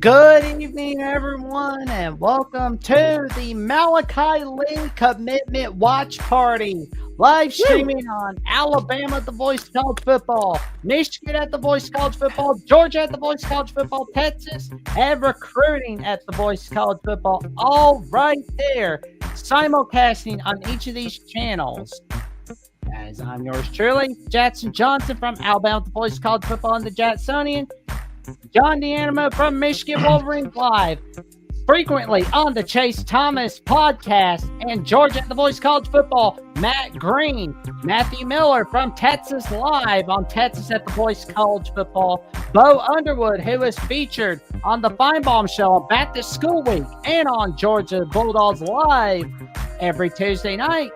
Good evening, everyone, and welcome to the Malakai Lee Commitment Watch Party. Live streaming on Alabama at the Voice College Football, Michigan at the Voice College Football, Georgia at the Voice College Football, Texas, and recruiting at the Voice College Football, all right there, simulcasting on each of these channels. As I'm yours truly, Jackson Johnson from Alabama at the Voice College Football and the Jacksonian, John DeAnimo from Michigan Wolverines Live, frequently on the Chase Thomas podcast, and Georgia at the Voice College Football, Matt Green, Matthew Miller from Texas Live on Texas at the Voice College Football, Bo Underwood, who is featured on the Feinbaum Show on Back to School Week and on Georgia Bulldogs Live every Tuesday night.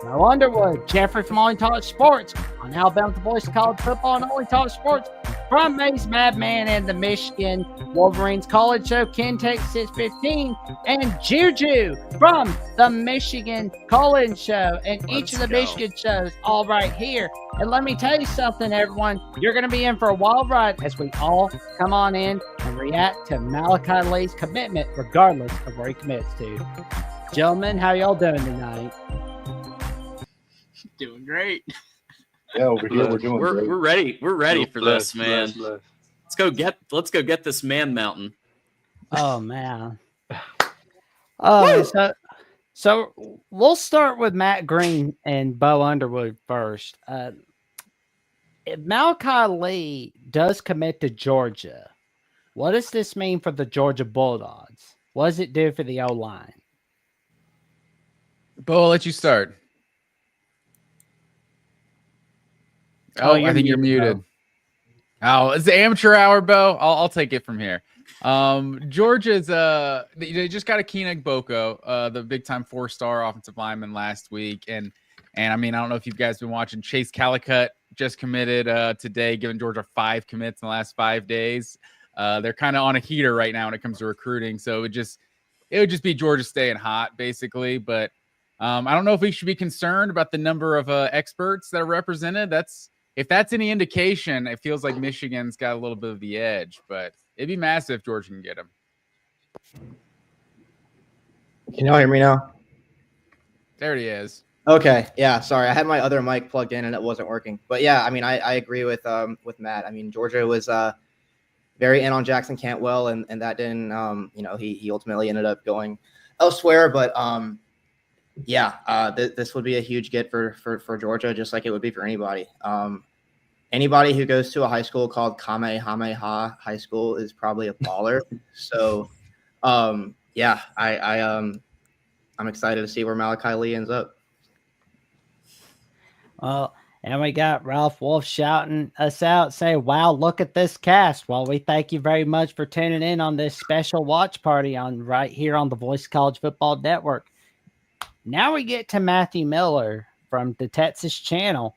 Bo Underwood, Jeffrey from Only Talk Sports on Alabama at the Voice College Football and Only Talk Sports, from Maze Madman and the Michigan Wolverines College Show, Kentech 615, and Juju from the Michigan College Show, and each of the Michigan shows all right here. And let me tell you something, everyone. You're going to be in for a wild ride as we all come on in and react to Malakai Lee's commitment, regardless of where he commits to. Gentlemen, how y'all doing tonight? Doing great. Yeah, over here we're doing great. We're ready. We're ready for this, man. Bless. Let's go get this man mountain. Oh man. So we'll start with Matt Green and Bo Underwood first. If Malakai Lee does commit to Georgia, what does this mean for the Georgia Bulldogs? What does it do for the O-line? Bo, I'll let you start. Oh, I think you're muted. Oh, it's the amateur hour, Bo. I'll take it from here. Georgia's they just got a Keenan Boko, the big time 4-star offensive lineman last week, and I mean, I don't know if you guys been watching. Chase Calicut just committed today, giving Georgia 5 commits in the last 5 days. They're kind of on a heater right now when it comes to recruiting, so it would just be Georgia staying hot basically. But I don't know if we should be concerned about the number of experts that are represented. If that's any indication, it feels like Michigan's got a little bit of the edge, but it'd be massive if Georgia can get him. Can y'all hear me now? There he is. Okay. Yeah. Sorry. I had my other mic plugged in and it wasn't working. But yeah, I mean, I agree with Matt. I mean, Georgia was very in on Jackson Cantwell, and that didn't, he ultimately ended up going elsewhere. But this would be a huge get for Georgia, just like it would be for anybody. Anybody who goes to a high school called Kamehameha High School is probably a baller. So, I'm excited to see where Malakai Lee ends up. Well, and we got Ralph Wolf shouting us out, saying, "Wow, look at this cast." Well, we thank you very much for tuning in on this special watch party on right here on the Voice College Football Network. Now we get to Matthew Miller from the Texas channel.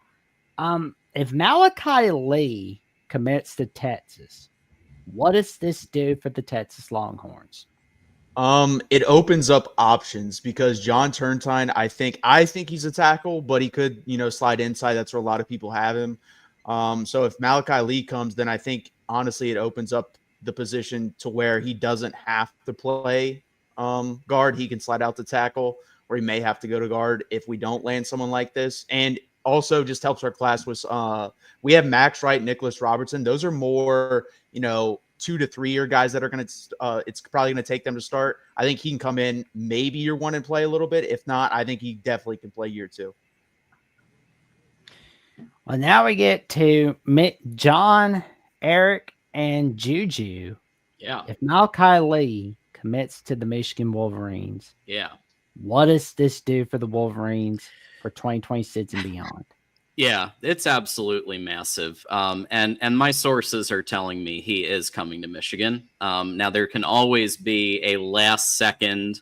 If Malakai Lee commits to Texas, what does this do for the Texas Longhorns? It opens up options because John Turntine, I think he's a tackle, but he could, slide inside. That's where a lot of people have him. So if Malakai Lee comes, then I think honestly it opens up the position to where he doesn't have to play guard. He can slide out to tackle, or he may have to go to guard if we don't land someone like this. And also just helps our class with we have Max Wright, Nicholas Robertson. Those are more, 2 to 3 year guys that are going to it's probably going to take them to start. I think he can come in maybe year 1 and play a little bit. If not, I think he definitely can play year 2. Well, now we get to John, Eric, and Juju. Yeah. If Malakai Lee commits to the Michigan Wolverines, what does this do for the Wolverines for 2026 and beyond? Yeah, it's absolutely massive. And my sources are telling me he is coming to Michigan. Now, there can always be a last-second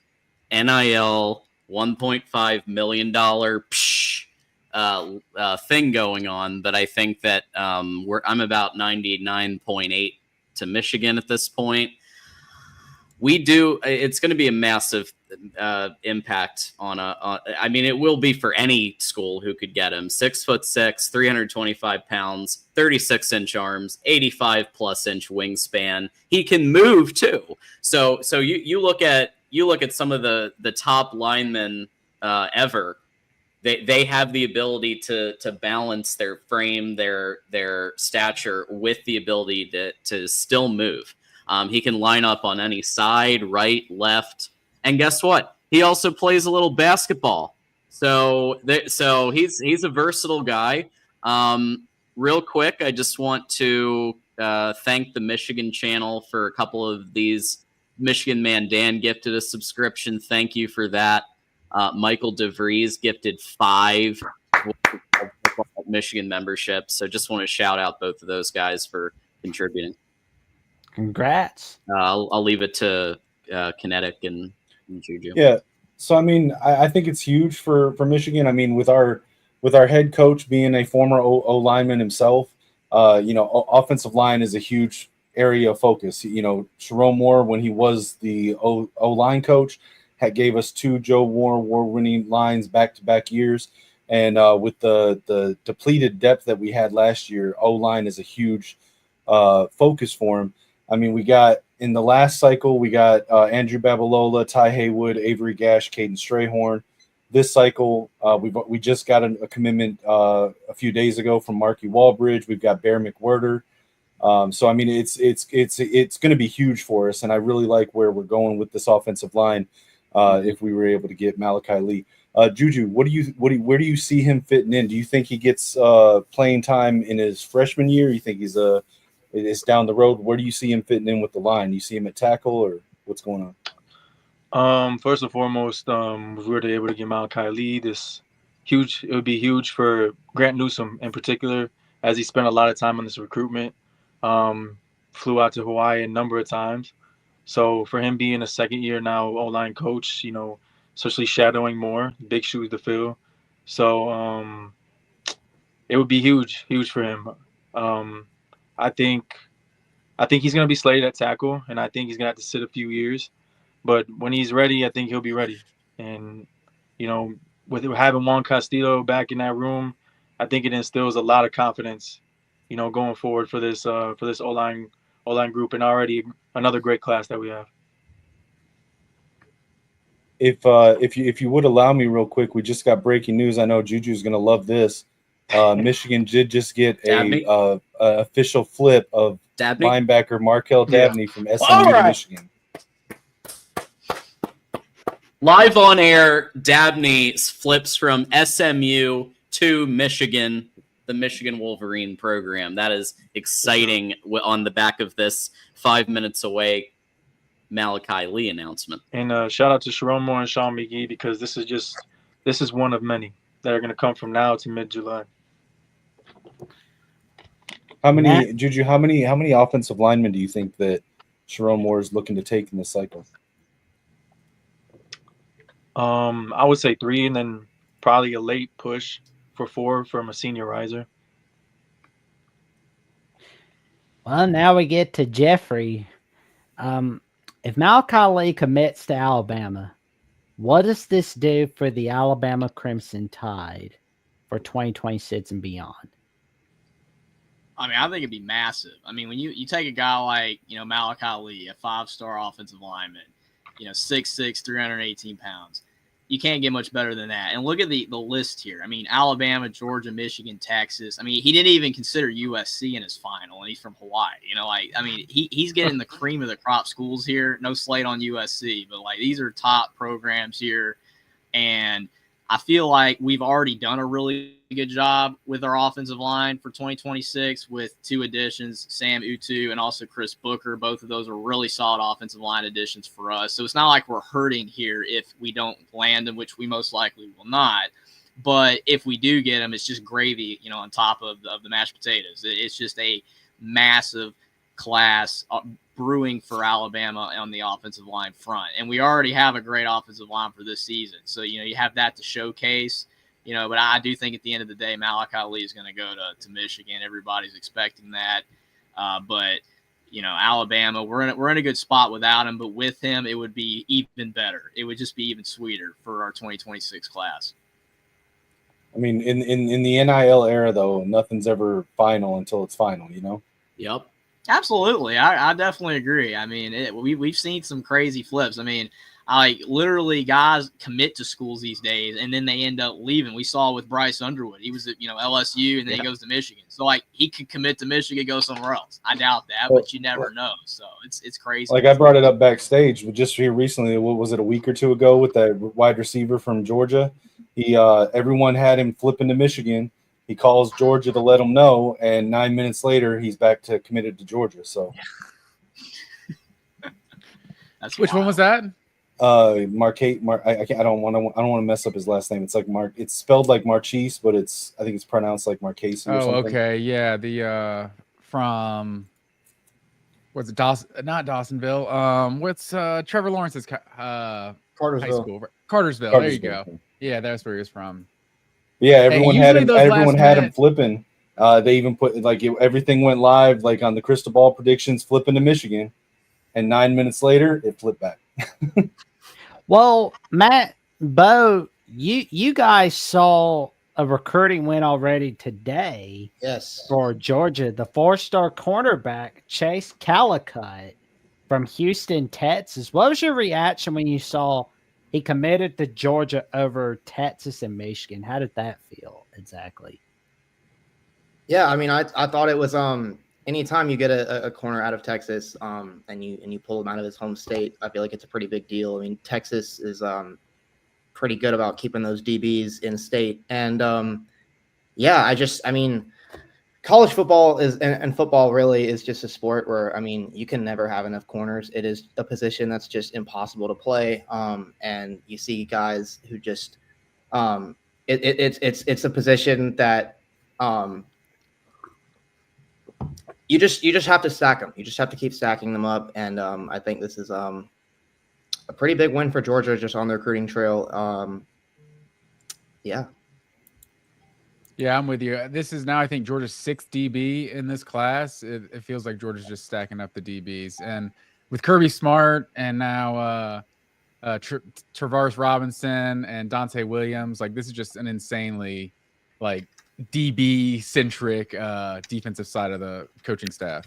NIL $1.5 million thing going on, but I think that I'm about 99.8 to Michigan at this point. It's going to be a massive impact on I mean, it will be for any school who could get him. 6'6", 325 pounds, 36-inch arms, 85+-inch wingspan. He can move too. So you look at some of the top linemen ever. They have the ability to balance their frame, their stature with the ability to still move. He can line up on any side, right, left, and guess what? He also plays a little basketball. So he's a versatile guy. Real quick, I just want to thank the Michigan channel for a couple of these. Michigan Man Dan gifted a subscription. Thank you for that. Michael DeVries gifted 5 Michigan memberships. So just want to shout out both of those guys for contributing. Congrats. I'll leave it to Kinetic and Juju. Yeah. So I mean, I think it's huge for Michigan. I mean, with our head coach being a former O lineman himself, offensive line is a huge area of focus. Sharon Moore, when he was the O line coach, gave us 2 Joe Moore award-winning lines back-to-back years. And with the depleted depth that we had last year, O-line is a huge focus for him. I mean, we got in the last cycle, we got Andrew Babalola, Ty Haywood, Avery Gash, Caden Strayhorn. This cycle, we just got a commitment a few days ago from Marky Walbridge. We've got Bear McWhirter. So I mean, it's going to be huge for us, and I really like where we're going with this offensive line. If we were able to get Malakai Lee, Juju, where do you see him fitting in? Do you think he gets playing time in his freshman year? You think it's down the road? Where do you see him fitting in with the line? You see him at tackle, or what's going on? First and foremost, if we were able to get Malakai Lee, it would be huge for Grant Newsome in particular, as he spent a lot of time on this recruitment. Flew out to Hawaii a number of times. So for him being a second year now O-line coach, especially shadowing more, big shoes to fill. So it would be huge for him. I think he's going to be slated at tackle, and I think he's going to have to sit a few years. But when he's ready, I think he'll be ready. And, with having Juan Castillo back in that room, I think it instills a lot of confidence, going forward for this O-line group, and already another great class that we have. If you would allow me real quick, we just got breaking news. I know Juju's going to love this. Michigan did just get a official flip of linebacker Markel Dabney from SMU to Michigan. Live on air, Dabney flips from SMU to Michigan, the Michigan Wolverine program. That is exciting on the back of this 5 minutes away Malakai Lee announcement. And shout out to Sharon Moore and Sean McGee, because this is one of many that are going to come from now to mid-July. How many offensive linemen do you think that Sharon Moore is looking to take in this cycle? I would say 3, and then probably a late push for 4 from a senior riser. Well, now we get to Jeffrey. If Malakai Lee commits to Alabama, what does this do for the Alabama Crimson Tide for 2026 and beyond? I mean, I think it'd be massive. I mean, when you take a guy like, Malakai Lee, a 5-star offensive lineman, 6'6", 318 pounds, you can't get much better than that. And look at the list here. I mean, Alabama, Georgia, Michigan, Texas. I mean, he didn't even consider USC in his final, and he's from Hawaii. He's getting the cream of the crop schools here. No slate on USC, but these are top programs here. And I feel like we've already done a really good job with our offensive line for 2026 with 2 additions, Sam Utu and also Chris Booker. Both of those are really solid offensive line additions for us. So it's not like we're hurting here if we don't land them, which we most likely will not. But if we do get them, it's just gravy, on top of the mashed potatoes. It's just a massive class brewing for Alabama on the offensive line front. And we already have a great offensive line for this season. So, you have that to showcase, but I do think at the end of the day, Malakai Lee is going to go to Michigan. Everybody's expecting that. But Alabama. We're in a good spot without him, but with him, it would be even better. It would just be even sweeter for our 2026 class. I mean, in the NIL era, though, nothing's ever final until it's final, Yep. Absolutely. I definitely agree. I mean, we've seen some crazy flips. I mean, literally guys commit to schools these days and then they end up leaving. We saw with Bryce Underwood. He was at, LSU and then he goes to Michigan. So he could commit to Michigan, go somewhere else. I doubt that, but you never know. So it's crazy. Like I brought it up backstage, but just here recently, what was it, a week or two ago with that wide receiver from Georgia? Everyone had him flipping to Michigan. He calls Georgia to let him know, and 9 minutes later, he's back to committed to Georgia. So, which one was that? I don't want to mess up his last name. It's like Mark. It's spelled like Marchese, but I think it's pronounced like Marchese. Or something. Okay, yeah. The from what's it? Not Dawsonville. What's Trevor Lawrence's high school? Cartersville. There you go. Yeah, that's where he was from. Yeah, everyone had him flipping. They even put everything went live on the crystal ball predictions, flipping to Michigan, and 9 minutes later it flipped back. Well, Matt, Bo, you guys saw a recruiting win already today. Yes, for Georgia, the 4-star cornerback Chase Calicut from Houston, Texas. What was your reaction when you saw he committed to Georgia over Texas and Michigan? How did that feel exactly? Yeah, I mean, I thought it was anytime you get a corner out of Texas and you pull him out of his home state, I feel like it's a pretty big deal. I mean, Texas is pretty good about keeping those DBs in state. And I mean, college football and football really is just a sport where, I mean, you can never have enough corners. It is a position that's just impossible to play. And you see guys who just it's a position that you just have to stack them. You just have to keep stacking them up. And I think this is a pretty big win for Georgia just on the recruiting trail. Yeah. Yeah, I'm with you. This is now, I think, Georgia's 6th DB in this class. It feels like Georgia's just stacking up the DBs. And with Kirby Smart and now Travaris Robinson and Dante Williams, this is just an insanely, DB-centric defensive side of the coaching staff.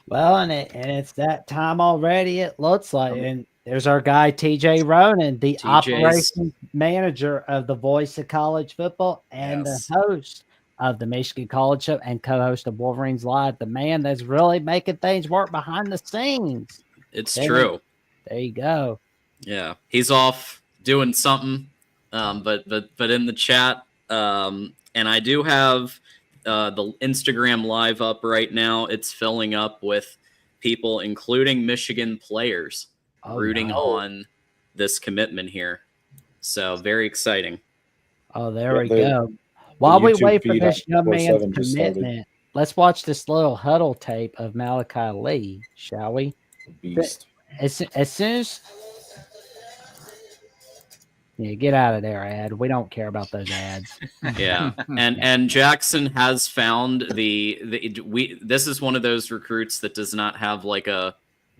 Well, and it's that time already, it looks like. And there's our guy, TJ Ronan, the operations manager of the Voice of College Football and the host of the Michigan College Show and co-host of Wolverines Live, the man that's really making things work behind the scenes. It's true. There you go. Yeah, he's off doing something, but in the chat, and I do have the Instagram Live up right now. It's filling up with people, including Michigan players, rooting on this commitment here. So very exciting. Oh, there we go. While we wait for this young man's commitment, let's watch this little huddle tape of Malakai Lee, shall we? Beast. As soon as get out of there, ad. We don't care about those ads. Yeah, and Jackson has found this is one of those recruits that does not have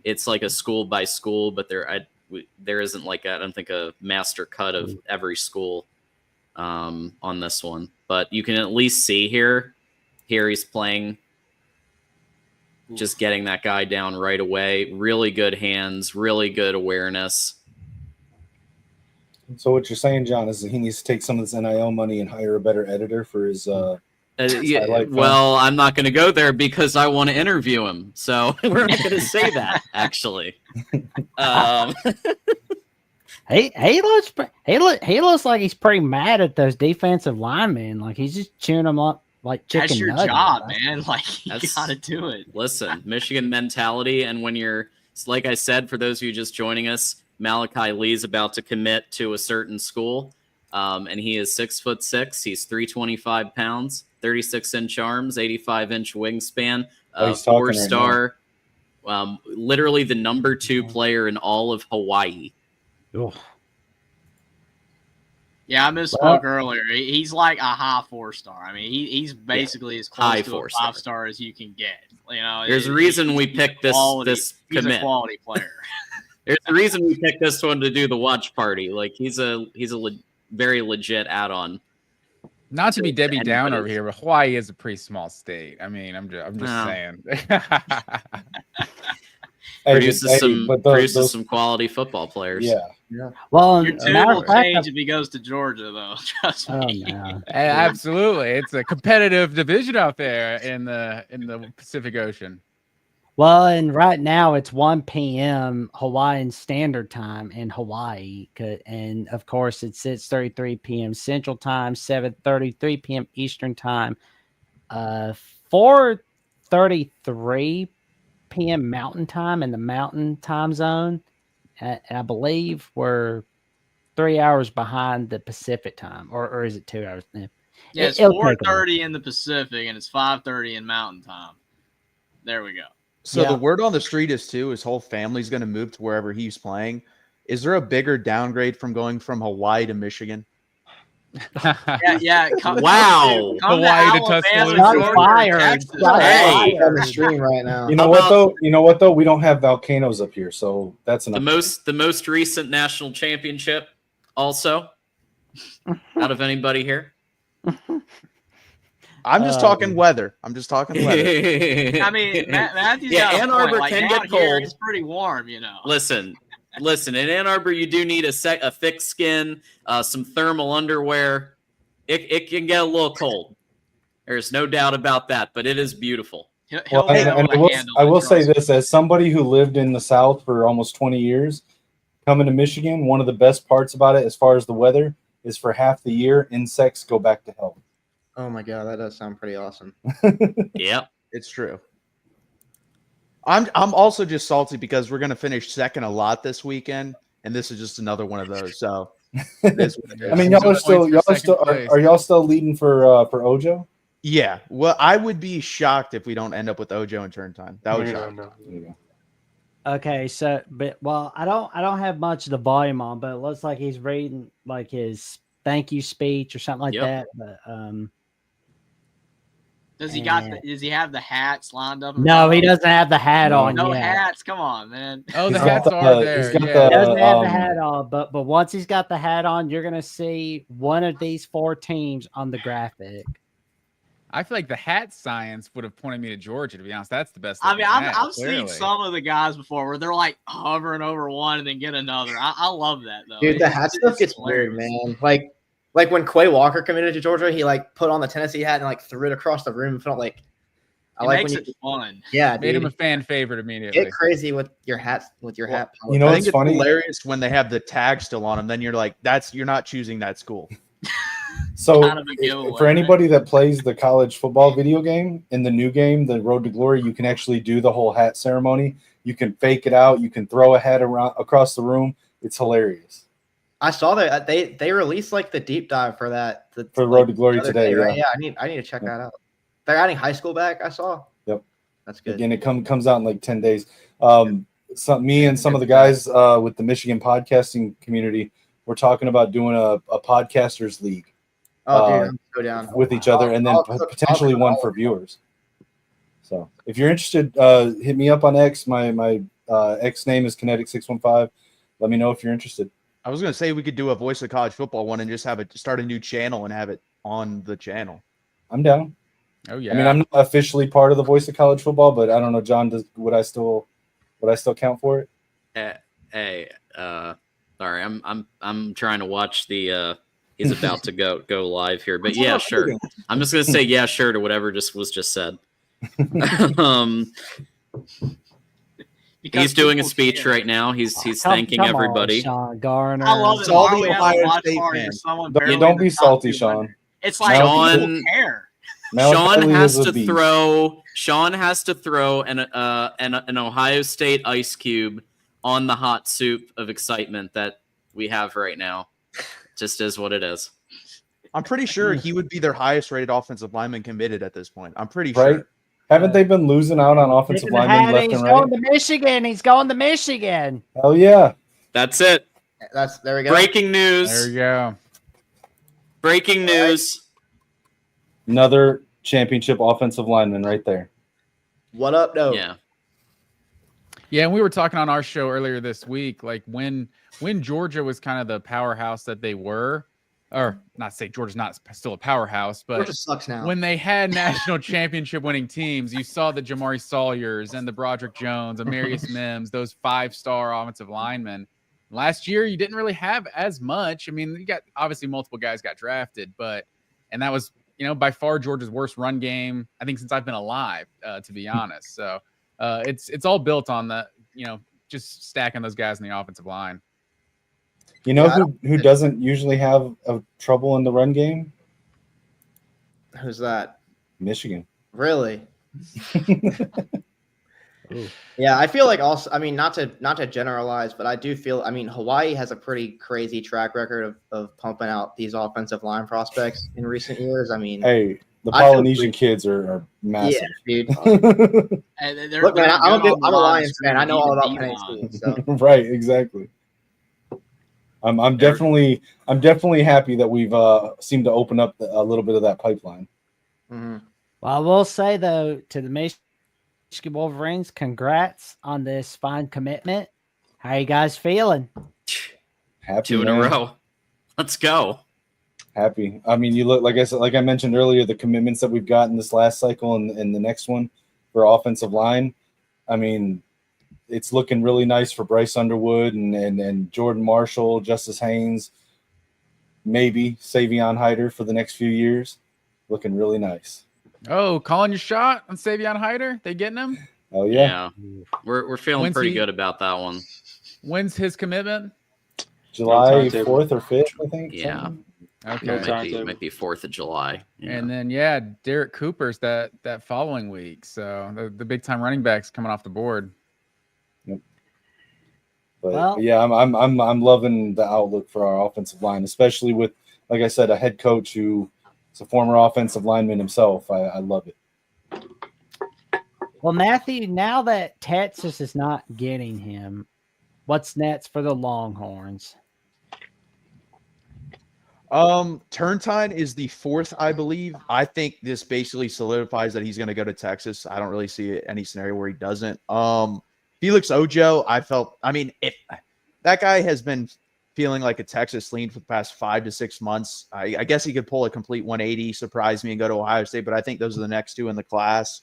it's like a school by school, but there isn't I don't think a master cut of every school on this one, but you can at least see here he's playing, just getting that guy down right away. Really good hands, really good awareness. So what you're saying, John, is that he needs to take some of this NIL money and hire a better editor for his well, I'm not going to go there because I want to interview him. So we're not going to say that, actually. He looks like he's pretty mad at those defensive linemen. He's just chewing them up like chicken nuggets. That's your job, man. You got to do it. Listen, Michigan mentality. And when you're, like I said, for those of you just joining us, Malakai Lee's about to commit to a certain school. And he is 6'6". He's 325 pounds, 36-inch arms, 85-inch wingspan, 4-star, literally the number 2 player in all of Hawaii. Oh. Yeah, I misspoke earlier. He's like a high 4-star. I mean, he's basically as close to a 5-star as you can get. You know, there's a reason we picked this He's commit. a quality player. There's a reason we picked this one to do the watch party. Like he's a very legit add-on. Not to be Debbie Down over here, but Hawaii is a pretty small state. I mean, I'm just saying. Produces some quality football players. Yeah. Well, your tune will change if he goes to Georgia, though. Trust me. No. Absolutely, it's a competitive division out there in the Pacific Ocean. Well, and right now it's 1 p.m. Hawaiian Standard Time in Hawaii, and of course it's 6:33 p.m. Central Time, 7:33 p.m. Eastern Time, 4:33 p.m. Mountain Time in the Mountain Time Zone, and I believe we're 3 hours behind the Pacific Time, or is it 2 hours? Yeah, it's 4:30 in the Pacific and it's 5:30 in Mountain Time. There we go. So the word on the street is too, his whole family's going to move to wherever he's playing. Is there a bigger downgrade from going from Hawaii to Michigan? Yeah. Wow. Hawaii to Tuscaloosa. Fired. Hey. On the stream right now. You know what though? We don't have volcanoes up here, so that's enough. The most recent national championship, also, out of anybody here. I'm just talking weather. I'm just talking weather. I mean, Matthew's got Ann Arbor can get cold. It's pretty warm, you know. Listen. In Ann Arbor, you do need a thick skin, some thermal underwear. It can get a little cold. There's no doubt about that, but it is beautiful. I will say this, as somebody who lived in the South for almost 20 years, coming to Michigan, one of the best parts about it, as far as the weather, is for half the year, insects go back to hell. Oh my God, that does sound pretty awesome. Yep, it's true. I'm also just salty because we're gonna finish second a lot this weekend, and this is just another one of those. So, I mean, y'all are still leading for Ojo? Yeah. Well, I would be shocked if we don't end up with Ojo in turn time. That would shock. No. Okay, so I don't have much of the volume on, but it looks like he's reading like his thank you speech or something like that. But does he have the hats lined up? No, he doesn't have the hat on. No yet. hats. Come on, man. Oh, the hats are there. He doesn't have the hat on, but once he's got the hat on, you're gonna see one of these 4 teams on the graphic. I feel like the hat science would have pointed me to Georgia, to be honest. That's the best. I mean, I've seen some of the guys before where they're like hovering over one and then get another. I love that though. Dude, the hat stuff gets weird, man. Like when Quay Walker committed to Georgia, he like put on the Tennessee hat and like threw it across the room and felt like makes it fun. Yeah, made him a fan favorite immediately. Get crazy with your hat. Hat. You know, I think it's funny. Hilarious when they have the tag still on them. Then you're like, you're not choosing that school. So for anybody that plays the college football video game, in the new game, the Road to Glory, you can actually do the whole hat ceremony. You can fake it out. You can throw a hat around across the room. It's hilarious. I saw that they released like the deep dive for that for Road to Glory today. Right? Yeah, I need to check that out. They're adding high school back. I saw. Yep, that's good. Again, it comes out in like 10 days. Me and some of the guys with the Michigan podcasting community, we're talking about doing a podcasters league. Oh, dude, I'm so down with each other, and then potentially one for viewers. So if you're interested, hit me up on X. My X name is Kinetic615. Let me know if you're interested. I was going to say we could do a Voice of College Football one and just start a new channel and have it on the channel. I'm down. Oh yeah. I mean, I'm not officially part of the Voice of College Football, but I don't know, John. Would I still count for it? Sorry, I'm trying to watch the. He's about to go live here, but yeah, sure. I'm just gonna say yeah, sure to whatever was just said. He's doing a speech right now. He's thanking everybody. Sean Garner. I love it. All the Ohio State fans. Don't be salty, Sean. It's like Sean has to throw an Ohio State ice cube on the hot soup of excitement that we have right now. Just is what it is. I'm pretty sure he would be their highest rated offensive lineman committed at this point. I'm pretty sure. Haven't they been losing out on offensive linemen left and right? He's going to Michigan. He's going to Michigan. Hell yeah. That's it. There we go. Breaking news. There we go. Breaking news. Another championship offensive lineman right there. What up, though? Yeah. Yeah, and we were talking on our show earlier this week, like when Georgia was kind of the powerhouse that they were, or not say Georgia's not still a powerhouse, but Georgia sucks now. when they had national championship winning teams, you saw the Jamari Sawyers and the Broderick Jones, Amarius Mims, those 5-star offensive linemen. Last year, you didn't really have as much. I mean, you got obviously multiple guys got drafted, and that was, by far Georgia's worst run game, I think, since I've been alive, to be honest. So it's all built on the, just stacking those guys in the offensive line. You know who doesn't usually have trouble in the run game? Who's that? Michigan. Really? Yeah, I feel like also, I mean, not to generalize, but I do feel, I mean, Hawaii has a pretty crazy track record of pumping out these offensive line prospects in recent years. I mean, hey, the Polynesian kids are massive. Yeah, dude. And Look, man, I'm a Lions fan. I know all about Penn State. So. Right, exactly. I'm definitely happy that we've seemed to open up a little bit of that pipeline. Mm-hmm. Well, I will say, though, to the Michigan Wolverines, congrats on this fine commitment. How you guys feeling? Happy, 2 in a row. Let's go. Happy. I mean, you look, like I mentioned earlier, the commitments that we've got in this last cycle and the next one for offensive line. I mean, it's looking really nice for Bryce Underwood and Jordan Marshall, Justice Haynes, maybe Savion Hyder for the next few years. Looking really nice. Oh, calling your shot on Savion Hyder? They getting him? Oh yeah. We're feeling pretty good about that one. When's his commitment? July 4th or 5th, I think. Yeah. Something. Okay. It might be 4th of July. Yeah. And then Derek Cooper's that following week. So the big time running back's coming off the board. Yep. But yeah, I'm loving the outlook for our offensive line, especially with, like I said, a head coach who is a former offensive lineman himself. I love it. Well, Matthew, now that Texas is not getting him, what's next for the Longhorns? Turntine is the 4th, I believe. I think this basically solidifies that he's going to go to Texas. I don't really see any scenario where he doesn't. Felix Ojo, if that guy has been feeling like a Texas lean for the past 5 to 6 months, I guess he could pull a complete 180, surprise me, and go to Ohio State. But I think those are the next two in the class.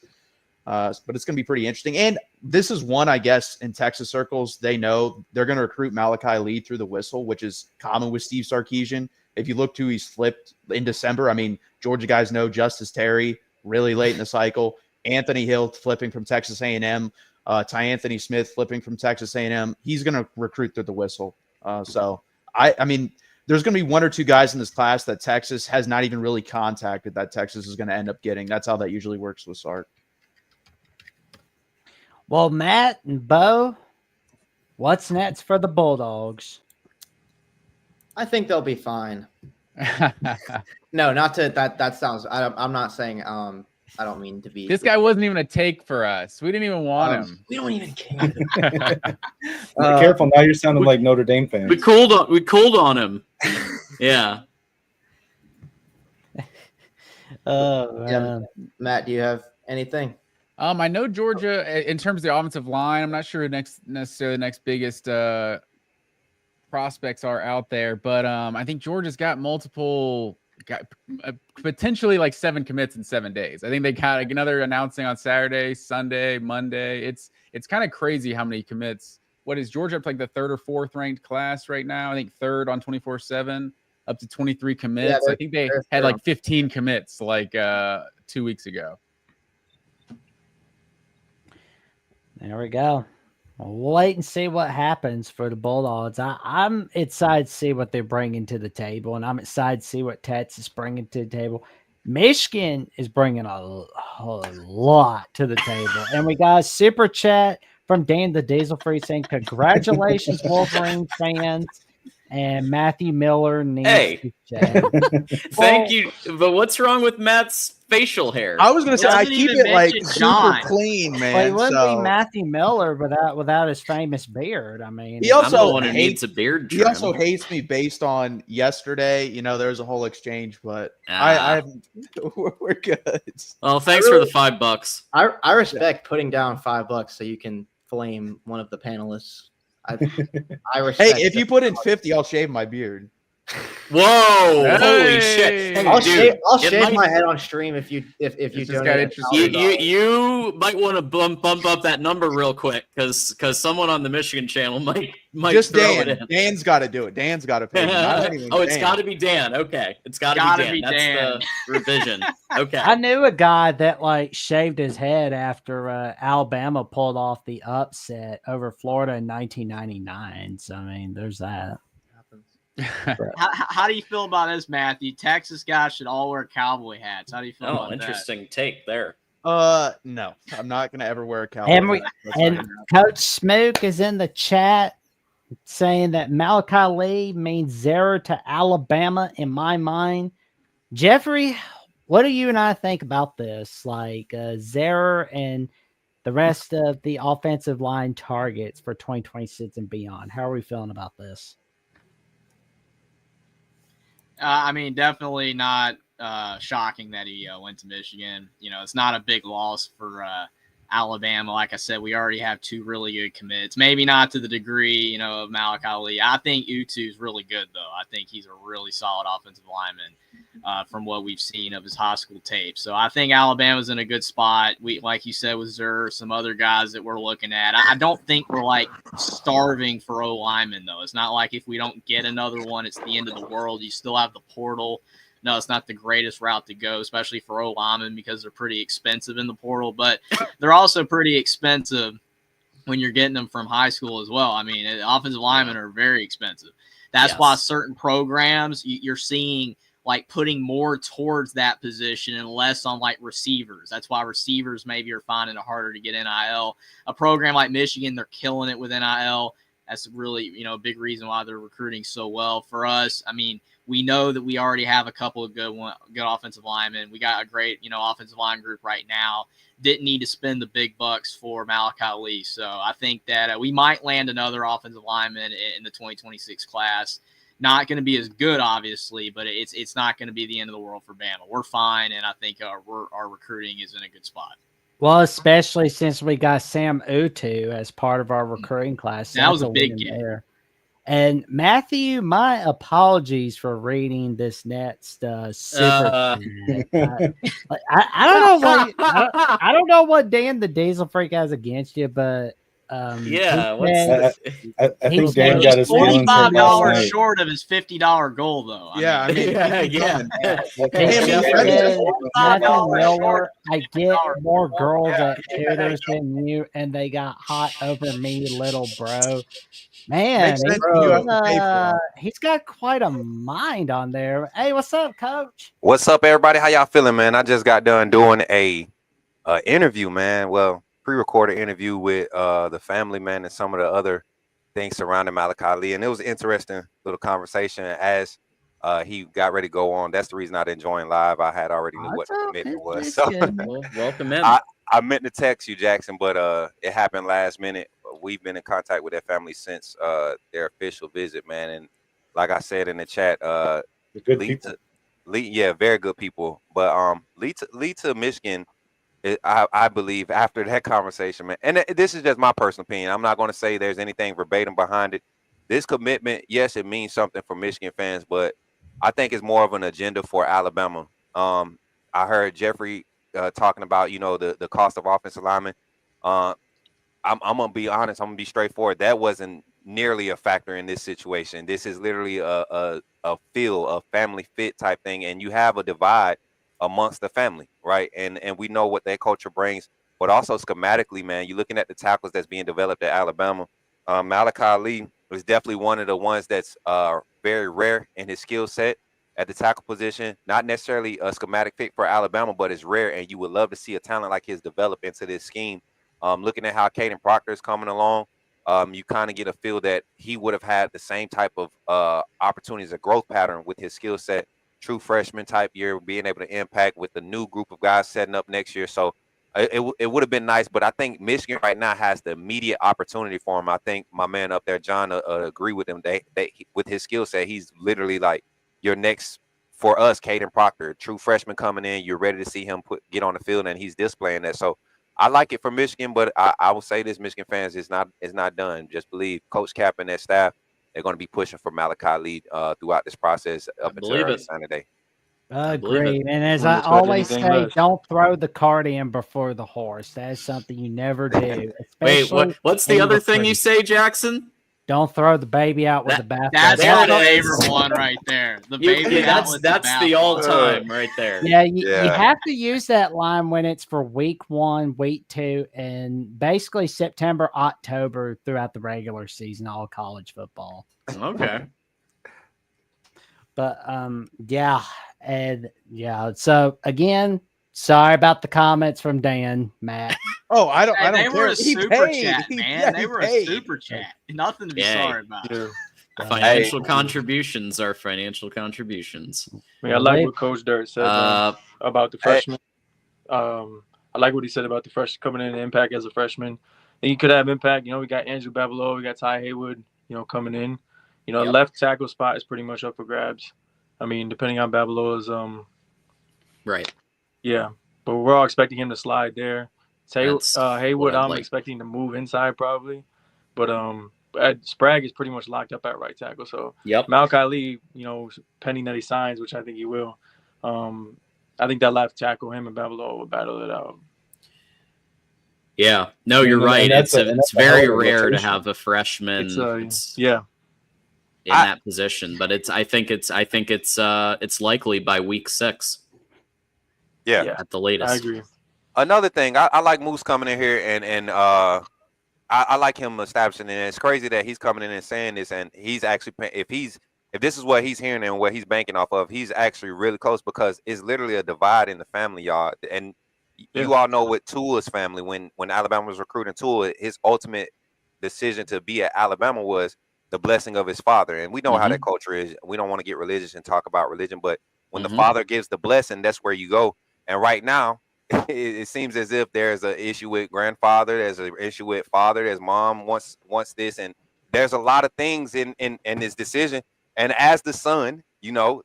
But it's going to be pretty interesting. And this is one, I guess, in Texas circles, they know they're going to recruit Malakai Lee through the whistle, which is common with Steve Sarkisian. If you look to he's flipped in December, I mean, Georgia guys know Justice Terry really late in the cycle. Anthony Hill flipping from Texas A&M. Ty Anthony Smith flipping from Texas A&M. He's going to recruit through the whistle. So, I mean, there's going to be 1 or 2 guys in this class that Texas has not even really contacted that Texas is going to end up getting. That's how that usually works with Sark. Well, Matt and Bo, what's next for the Bulldogs? I think they'll be fine. No, not to that sounds. I'm not saying. I don't mean to be. This guy wasn't even a take for us. We didn't even want him. We don't even care. Careful, now you're sounding like Notre Dame fans. We cooled on him. Yeah. Yeah, Matt, do you have anything? I know Georgia, in terms of the offensive line, I'm not sure necessarily the next biggest prospects are out there, but I think Georgia's got potentially like 7 commits in 7 days. I think they got another announcing on Saturday, Sunday, Monday. It's kind of crazy how many commits. What is Georgia up to, like the 3rd or 4th ranked class right now? I think 3rd on 24/7, up to 23 commits. Yeah, I think they had like 15 commits like 2 weeks ago. There we go. We'll wait and see what happens for the Bulldogs. I'm excited to see what they're bringing to the table, and I'm excited to see what Texas is bringing to the table. Michigan is bringing a lot to the table. And we got a super chat from Dan the Diesel Free saying, congratulations, Wolverine fans. And Matthew Miller needs to chat. Thank you. But what's wrong with Matt's facial hair. I was gonna say I Doesn't keep even it like mention super John. clean, Well, man. he wouldn't be So Matthew Miller without his famous beard. I mean, he I'm the also one who needs a beard he trim. also hates me based on yesterday. You know, there was a whole exchange, but I haven't. We're good. Well, thanks for the $5. I respect putting down $5 so you can flame one of the panelists. I Hey, respect. if you put in 50, I'll shave my beard. Whoa! Holy Hey! shit! Hey, I'll dude, shave my head on stream if you just got donate interesting. you might want to bump up that number real quick because someone on the Michigan channel might Just throw Dan. it in. Dan's got to do it. Dan's got to pay me. Not anyone. Oh, it's Dan. got to be Dan. Okay, it's got Gotta to be Dan. be Dan. That's the revision. Okay. I knew a guy that like shaved his head after Alabama pulled off the upset over Florida in 1999. So I mean, there's that. How do you feel about this, Matthew? Texas guys should all wear cowboy hats. How do you feel about Interesting take there. No, I'm not gonna ever wear a cowboy. And Coach Smook is in the chat saying that Malakai Lee means zero to Alabama in my mind. Jeffrey, what do you and I think about this? Like Zero and the rest of the offensive line targets for 2026 and beyond. How are we feeling about this? I mean, definitely not shocking that he went to Michigan. You know, it's not a big loss for Alabama. Like I said, we already have two really good commits. Maybe not to the degree, you know, of Malakai Lee. I think Utu's really good, though. I think he's a really solid offensive lineman from what we've seen of his high school tape. So I think Alabama's in a good spot. We, like you said, with Zur, some other guys that we're looking at. I don't think we're like starving for O linemen, though. It's not like if we don't get another one, it's the end of the world. You still have the portal. No, it's not the greatest route to go, especially for O linemen because they're pretty expensive in the portal, but they're also pretty expensive when you're getting them from high school as well. I mean, offensive linemen are very expensive. That's why certain programs you're seeing like putting more towards that position and less on like receivers. That's why receivers maybe are finding it harder to get NIL. A program like Michigan, they're killing it with NIL. That's really, you know, a big reason why they're recruiting so well. For us, I mean, we know that we already have a couple of good offensive linemen. We got a great, you know, offensive line group right now. Didn't need to spend the big bucks for Malakai Lee. So I think that we might land another offensive lineman in the 2026 class. Not going to be as good, obviously, but it's not going to be the end of the world for Bama. We're fine, and I think our recruiting is in a good spot. Well, especially since we got Sam Utu as part of our recruiting class. That was a big get. There. And Matthew, my apologies for reading this next super. I don't know what I don't know what Dan the Diesel Freak has against you, but I think Dan got his feelings hurt last $45 night. short of his $50 goal, though. I mean, Matthew Miller, I get more girls at Hooters than you, and they got hot over me, little bro. Man, he's got quite a mind on there. Hey, what's up, Coach? What's up, everybody? How y'all feeling, man? I just got done doing a interview, man. Well, pre-recorded interview with the family, man, and some of the other things surrounding Malakai Lee, and it was an interesting little conversation as he got ready to go on. That's the reason I didn't join live. I had already knew what the commitment was. So well, welcome in. I meant to text you, Jackson, but it happened last minute. We've been in contact with their family since their official visit, man. And like I said in the chat, very good people. But Lee to Michigan, I believe after that conversation, man. And this is just my personal opinion. I'm not going to say there's anything verbatim behind it. This commitment, yes, it means something for Michigan fans, but I think it's more of an agenda for Alabama. I heard Jeffrey talking about, you know, the cost of offensive linemen. I'm gonna be honest. I'm gonna be straightforward. That wasn't nearly a factor in this situation. This is literally a family fit type thing, and you have a divide amongst the family, right? And we know what their culture brings, but also schematically, man. You're looking at the tackles that's being developed at Alabama. Malakai Lee is definitely one of the ones that's very rare in his skill set at the tackle position. Not necessarily a schematic fit for Alabama, but it's rare, and you would love to see a talent like his develop into this scheme. Looking at how Caden Proctor is coming along, you kind of get a feel that he would have had the same type of opportunities, a growth pattern with his skill set true freshman type year, being able to impact with the new group of guys setting up next year. So it would have been nice, but I think Michigan right now has the immediate opportunity for him. I think my man up there, John, agree with him. With his skill set, he's literally like your next, for us, Caden Proctor, true freshman coming in. You're ready to see him get on the field, and he's displaying that. So I like it for Michigan, but I will say this, Michigan fans, it's not done. Just believe Coach Cap and that staff, they're going to be pushing for Malakai Lee throughout this process up until early Saturday. Agreed. And as Wouldn't I expect always anything say, less. don't throw the cart in before the horse. That is something you never do. Wait, especially what's in the other thing recruiting. you say, Jackson? Don't throw the baby out with the bathwater. That's There my it is. favorite one right there. The baby out with That's the the bathwater. all-time right there. Yeah, you Yeah. have to use that line when it's for week 1, week 2, and basically September, October throughout the regular season, all college football. Okay. But yeah, and yeah. So again, sorry about the comments from Dan, Matt. Oh, I don't Hey, they care. were a He super paid. chat, He- man. yeah, They he were paid. a super chat. Nothing to be Yay. sorry about. Yeah. Financial contributions are financial contributions. I mean, I like what Coach Dirt said about the freshman. I like what he said about the freshman coming in and impact as a freshman. And he could have impact. You know, we got Andrew Babalo, we got Ty Haywood, coming in. Left tackle spot is pretty much up for grabs. I mean, depending on Babalo's right. Yeah. But we're all expecting him to slide there. Haywood, I'm expecting to move inside probably. But Sprague is pretty much locked up at right tackle. So Malakai Lee, pending that he signs, which I think he will. I think that left tackle, him and Babalo will battle it out. Yeah, no, you're right. It's very rare to have a freshman in that position, but I think it's likely by week 6. Yeah, at the latest. I agree. Another thing, I like Moose coming in here and I like him establishing it. And it's crazy that he's coming in and saying this, and he's actually if this is what he's hearing and what he's banking off of, he's actually really close because it's literally a divide in the family, y'all. And you all know with Tula's family, when Alabama was recruiting Tula, his ultimate decision to be at Alabama was the blessing of his father. And we know how that culture is. We don't want to get religious and talk about religion, but when the father gives the blessing, that's where you go. And right now, it seems as if there's an issue with grandfather, there's an issue with father, there's mom wants this, and there's a lot of things in this decision. And as the son, you're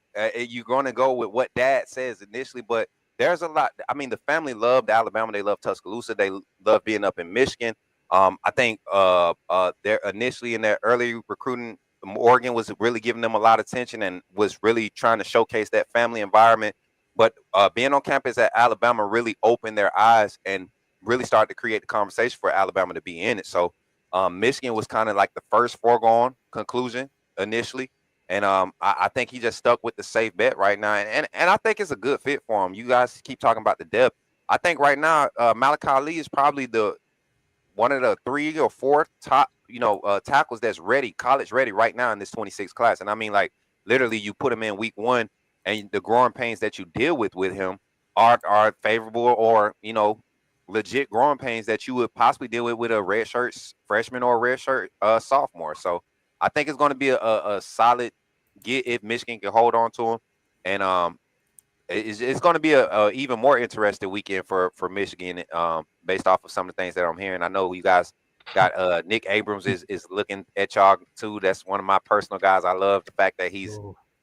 going to go with what dad says initially, but there's a lot. I mean, the family loved Alabama, they love Tuscaloosa, they love being up in Michigan. I think they're initially in their early recruiting, Oregon was really giving them a lot of attention and was really trying to showcase that family environment. But being on campus at Alabama really opened their eyes and really started to create the conversation for Alabama to be in it. So Michigan was kind of like the first foregone conclusion initially. And I think he just stuck with the safe bet right now. And I think it's a good fit for him. You guys keep talking about the depth. I think right now Malakai Lee is probably one of the 3 or 4 top, tackles that's ready, college ready right now in this 26 class. And I mean, like, literally you put him in week 1 and the growing pains that you deal with him are favorable or, legit growing pains that you would possibly deal with a redshirt freshman or a redshirt sophomore. So I think it's going to be a solid get if Michigan can hold on to him. And it's going to be a even more interesting weekend for Michigan based off of some of the things that I'm hearing. I know you guys got Nick Abrams is looking at y'all too. That's one of my personal guys. I love the fact that he's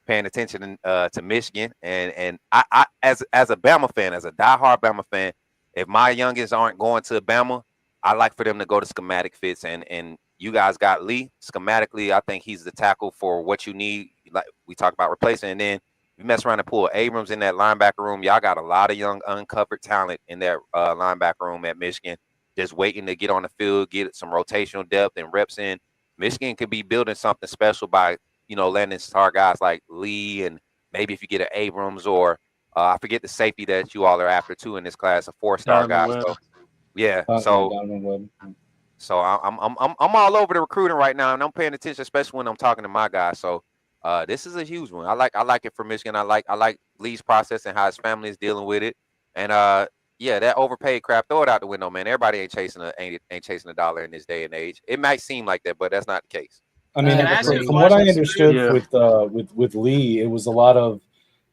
paying attention to Michigan. And I as a Bama fan, as a diehard Bama fan, if my youngins aren't going to Bama, I like for them to go to schematic fits. And you guys got Lee. Schematically, I think he's the tackle for what you need. Like we talked about replacing. And then you mess around and pull Abrams in that linebacker room. Y'all got a lot of young uncovered talent in that linebacker room at Michigan, just waiting to get on the field, get some rotational depth and reps in. Michigan could be building something special by, landing star guys like Lee, and maybe if you get an Abrams or I forget the safety that you all are after too in this class, a 4-star guy. So yeah, so I'm all over the recruiting right now, and I'm paying attention, especially when I'm talking to my guys. So this is a huge one. I like it for Michigan. I like Lee's process and how his family is dealing with it. And yeah, that overpaid crap, throw it out the window, man. Everybody ain't chasing a dollar in this day and age. It might seem like that, but that's not the case. I mean, from what I understood with Lee, it was a lot of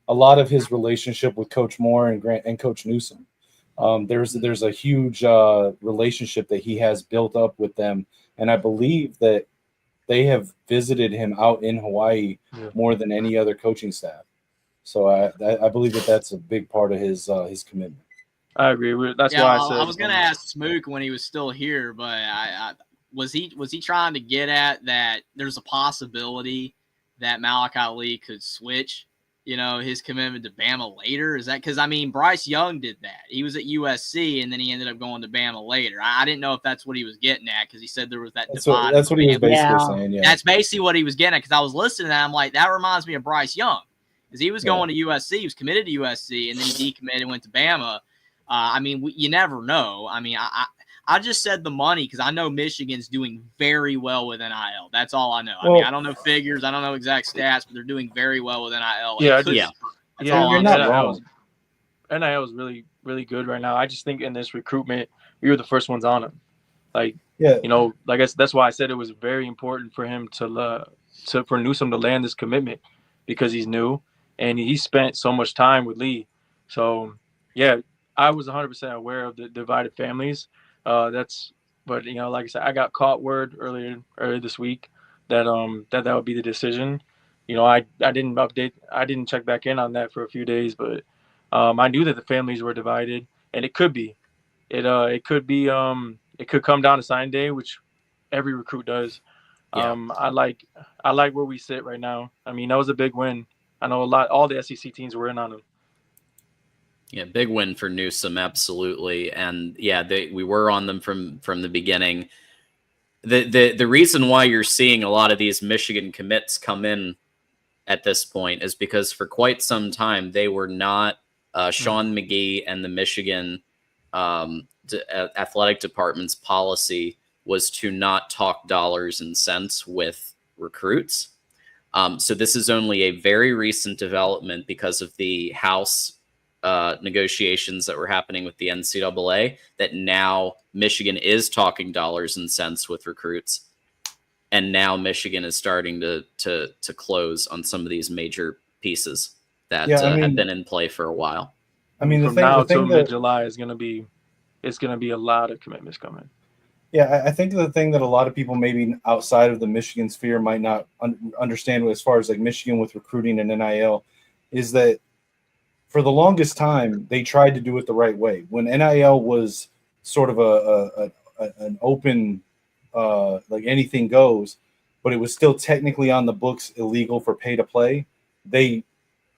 a lot of his relationship with Coach Moore and Coach Newsom. There's a huge relationship that he has built up with them, and I believe that they have visited him out in Hawaii more than any other coaching staff. So I believe that that's a big part of his commitment. I agree with. That's why I said I was gonna ask Smook when he was still here, but I was he trying to get at that there's a possibility that Malakai Lee could switch, his commitment to Bama later? Is that because Bryce Young did that? He was at USC and then he ended up going to Bama later. I didn't know if that's what he was getting at because he said there was that divide. That's what he was basically saying. Yeah, that's basically what he was getting at because I was listening to that. I'm like, that reminds me of Bryce Young because he was going to USC. He was committed to USC and then he decommitted and went to Bama. You never know. I just said the money because I know Michigan's doing very well with NIL. That's all I know. I don't know figures. I don't know exact stats, but they're doing very well with NIL. That's all you're not wrong. NIL is really, really good right now. I just think in this recruitment, we were the first ones on them. Like I guess that's why I said it was very important for him for Newsom to land this commitment because he's new and he spent so much time with Lee. So yeah. I was 100% aware of the divided families. But like I said, I got caught word earlier this week that that would be the decision. I didn't check back in on that for a few days, but I knew that the families were divided, and it could come down to sign day, which every recruit does. I like where we sit right now. That was a big win. I know all the SEC teams were in on them. Yeah, big win for Newsom, absolutely. And we were on them from the beginning. The reason why you're seeing a lot of these Michigan commits come in at this point is because for quite some time they were not Sean McGee and the Michigan athletic department's policy was to not talk dollars and cents with recruits. So this is only a very recent development because of the House negotiations that were happening with the NCAA, that now Michigan is talking dollars and cents with recruits, and now Michigan is starting to close on some of these major pieces that have been in play for a while. From now till mid-July is going to be a lot of commitments coming. Yeah, I think the thing that a lot of people maybe outside of the Michigan sphere might not understand as far as like Michigan with recruiting and NIL is that for the longest time, they tried to do it the right way. When NIL was sort of an open, like anything goes, but it was still technically on the books illegal for pay to play, they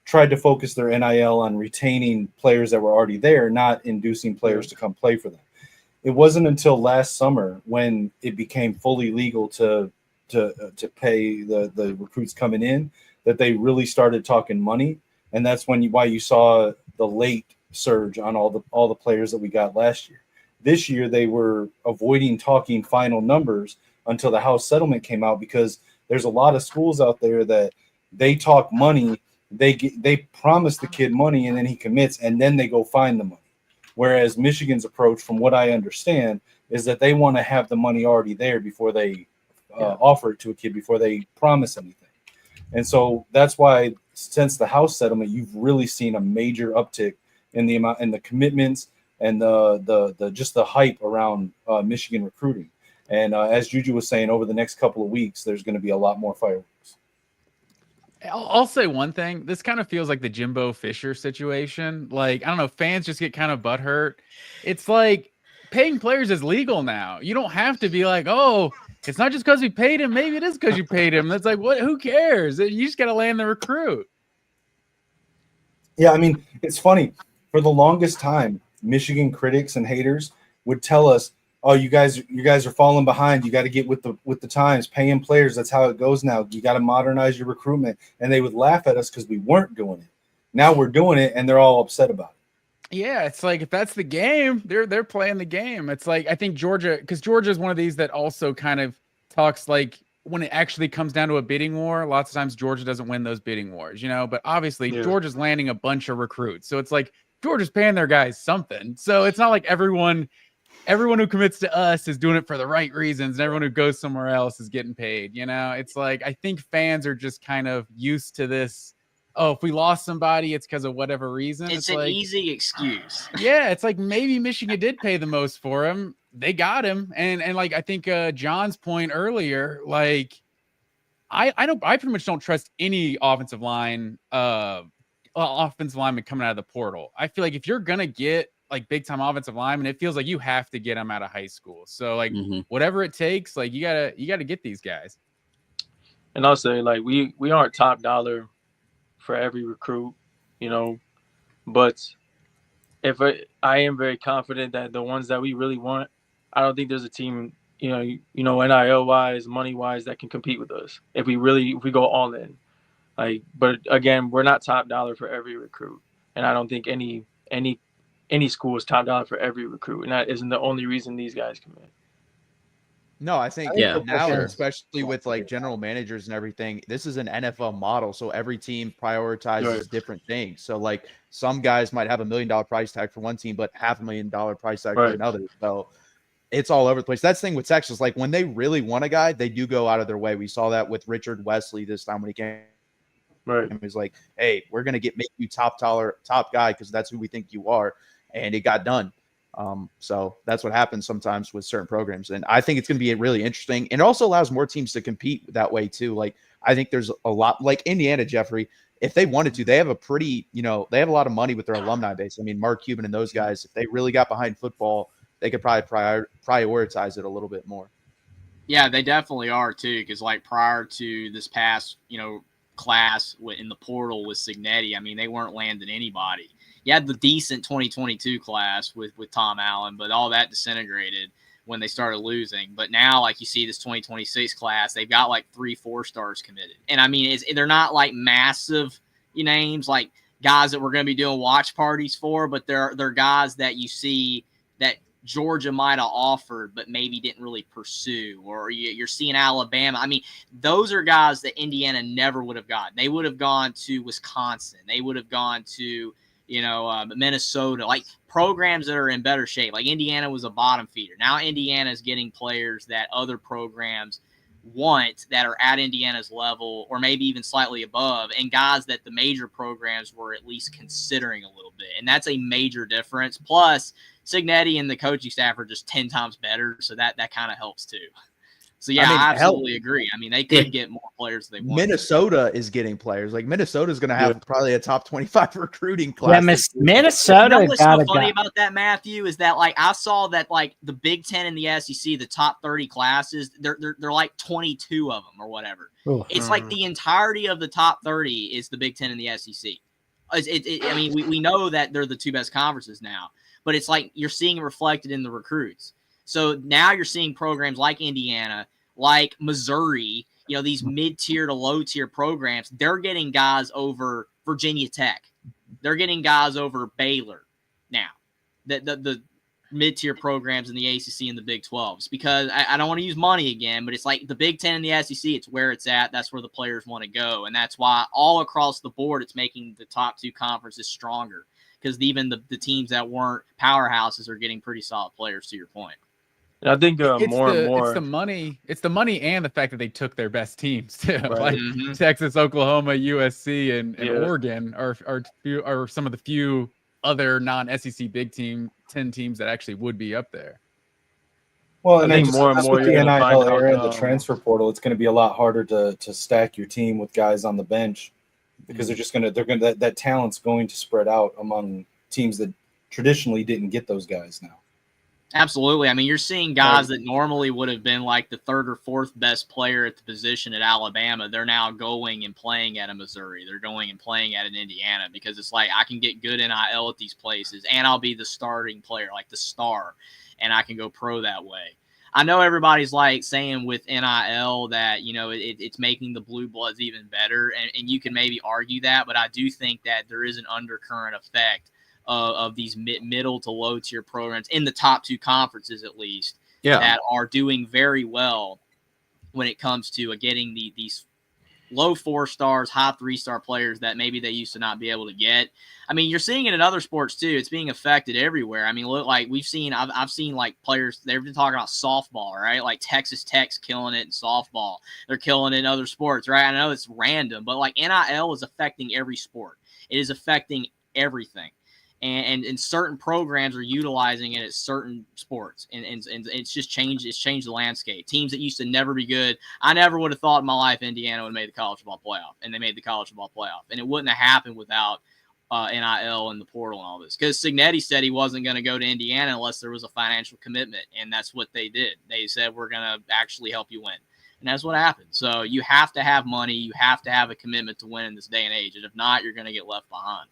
tried to focus their NIL on retaining players that were already there, not inducing players to come play for them. It wasn't until last summer when it became fully legal to pay the recruits coming in that they really started talking money. And that's why you saw the late surge on all the players that we got last year. This year, they were avoiding talking final numbers until the House settlement came out because there's a lot of schools out there that they talk money, they promise the kid money, and then he commits, and then they go find the money. Whereas Michigan's approach, from what I understand, is that they want to have the money already there before they offer it to a kid, before they promise anything. And so that's why since the House settlement, you've really seen a major uptick in the amount and the commitments and the just the hype around Michigan recruiting. And as Juju was saying, over the next couple of weeks, there's going to be a lot more fireworks. I'll say one thing. This kind of feels like the Jimbo Fisher situation. Like, I don't know, fans just get kind of butthurt. It's like paying players is legal now. You don't have to be like, oh, it's not just because we paid him. Maybe it is because you paid him. That's like, what? Who cares? You just got to land the recruit. Yeah, it's funny. For the longest time, Michigan critics and haters would tell us, "Oh, you guys are falling behind. You got to get with the times. Paying players. That's how it goes now. You got to modernize your recruitment." And they would laugh at us because we weren't doing it. Now we're doing it, and they're all upset about it. Yeah, it's like if that's the game, they're playing the game. It's like I think Georgia, because Georgia is one of these that also kind of talks like when it actually comes down to a bidding war, lots of times Georgia doesn't win those bidding wars, but obviously Georgia's landing a bunch of recruits. So it's like Georgia's paying their guys something. So it's not like everyone who commits to us is doing it for the right reasons and everyone who goes somewhere else is getting paid. It's like I think fans are just kind of used to this oh, if we lost somebody, it's because of whatever reason. It's an easy excuse. Yeah, it's like maybe Michigan did pay the most for him. They got him, and like I think John's point earlier, like I pretty much don't trust any offensive lineman coming out of the portal. I feel like if you're gonna get like big time offensive linemen, it feels like you have to get them out of high school. So like whatever it takes, like you gotta get these guys. And I'll say, like, we aren't top dollar for every recruit, you know, but if I am very confident that the ones that we really want, I don't think there's a team, NIL wise, money wise, that can compete with us if we go all in. Like, but again, we're not top dollar for every recruit, and I don't think any school is top dollar for every recruit, and that isn't the only reason these guys come in. No, I think now, especially with like general managers and everything, this is an NFL model. So every team prioritizes different things. So like some guys might have $1 million price tag for one team, but $500,000 price tag for another. So it's all over the place. That's the thing with Texas. Like when they really want a guy, they do go out of their way. We saw that with Richard Wesley this time when he came. Right. It was like, hey, we're going to make you top guy because that's who we think you are. And it got done. So that's what happens sometimes with certain programs. And I think it's going to be really interesting. And it also allows more teams to compete that way too. Like I think there's a lot like Indiana, Jeffrey, if they wanted to, they have a pretty, they have a lot of money with their alumni base. I mean, Mark Cuban and those guys, if they really got behind football, they could probably prioritize it a little bit more. Yeah, they definitely are too. Cause like prior to this past, class in the portal with Signetti, I mean, they weren't landing anybody. You had the decent 2022 class with Tom Allen, but all that disintegrated when they started losing. But now, like you see this 2026 class, they've got like 3-4 stars committed. And I mean, they're not like massive names, like guys that we're going to be doing watch parties for, but they're guys that you see that Georgia might have offered, but maybe didn't really pursue, or you're seeing Alabama. I mean, those are guys that Indiana never would have gotten. They would have gone to Wisconsin. They would have gone to, Minnesota, like programs that are in better shape. Like Indiana was a bottom feeder. Now Indiana is getting players that other programs want that are at Indiana's level or maybe even slightly above, and guys that the major programs were at least considering a little bit. And that's a major difference. Plus, Signetti and the coaching staff are just 10 times better, so that kind of helps too. So, yeah, I absolutely agree. I mean, they could get more players if they want. Minnesota is getting players. Like, Minnesota is going to have probably a top 25 recruiting class. Yeah, Minnesota. What's so funny about that, Matthew, is that, like, I saw that, like, the Big Ten and the SEC, the top 30 classes, they're like 22 of them or whatever. Ooh. It's like the entirety of the top 30 is the Big Ten and the SEC. I mean, we know that they're the two best conferences now, but it's like you're seeing it reflected in the recruits. So now you're seeing programs like Indiana, like Missouri, these mid-tier to low-tier programs, they're getting guys over Virginia Tech. They're getting guys over Baylor now, the mid-tier programs in the ACC and the Big 12s, because I don't want to use money again, but it's like the Big 10 and the SEC, it's where it's at. That's where the players want to go. And that's why all across the board, it's making the top two conferences stronger, because even the teams that weren't powerhouses are getting pretty solid players, to your point. I think more and more it's the money and the fact that they took their best teams too. Right. Like Texas, Oklahoma, USC, and Oregon are some of the few other non-SEC Big 10 teams that actually would be up there. Well, and I think more and more the NIL era and the transfer portal, it's going to be a lot harder to stack your team with guys on the bench, because that talent's going to spread out among teams that traditionally didn't get those guys now. Absolutely. I mean, you're seeing guys that normally would have been like the third or fourth best player at the position at Alabama. They're now going and playing at a Missouri. They're going and playing at an Indiana, because it's like I can get good NIL at these places and I'll be the starting player, like the star, and I can go pro that way. I know everybody's like saying with NIL that, it's making the blue bloods even better. And you can maybe argue that, but I do think that there is an undercurrent effect of these middle to low tier programs in the top two conferences, at least, that are doing very well when it comes to getting these low 4-stars, high 3-star players that maybe they used to not be able to get. I mean, you're seeing it in other sports too. It's being affected everywhere. I mean, look, like I've seen like players, they've been talking about softball, right? Like Texas Tech's killing it in softball. They're killing it in other sports, right? I know it's random, but like NIL is affecting every sport. It is affecting everything. And certain programs are utilizing it at certain sports, and it's just changed. It's changed the landscape. Teams that used to never be good. I never would have thought in my life Indiana would have made the college football playoff, and they made the college football playoff, and it wouldn't have happened without NIL and the portal and all this. Because Signetti said he wasn't going to go to Indiana unless there was a financial commitment, and that's what they did. They said we're going to actually help you win, and that's what happened. So you have to have money. You have to have a commitment to win in this day and age, and if not, you're going to get left behind.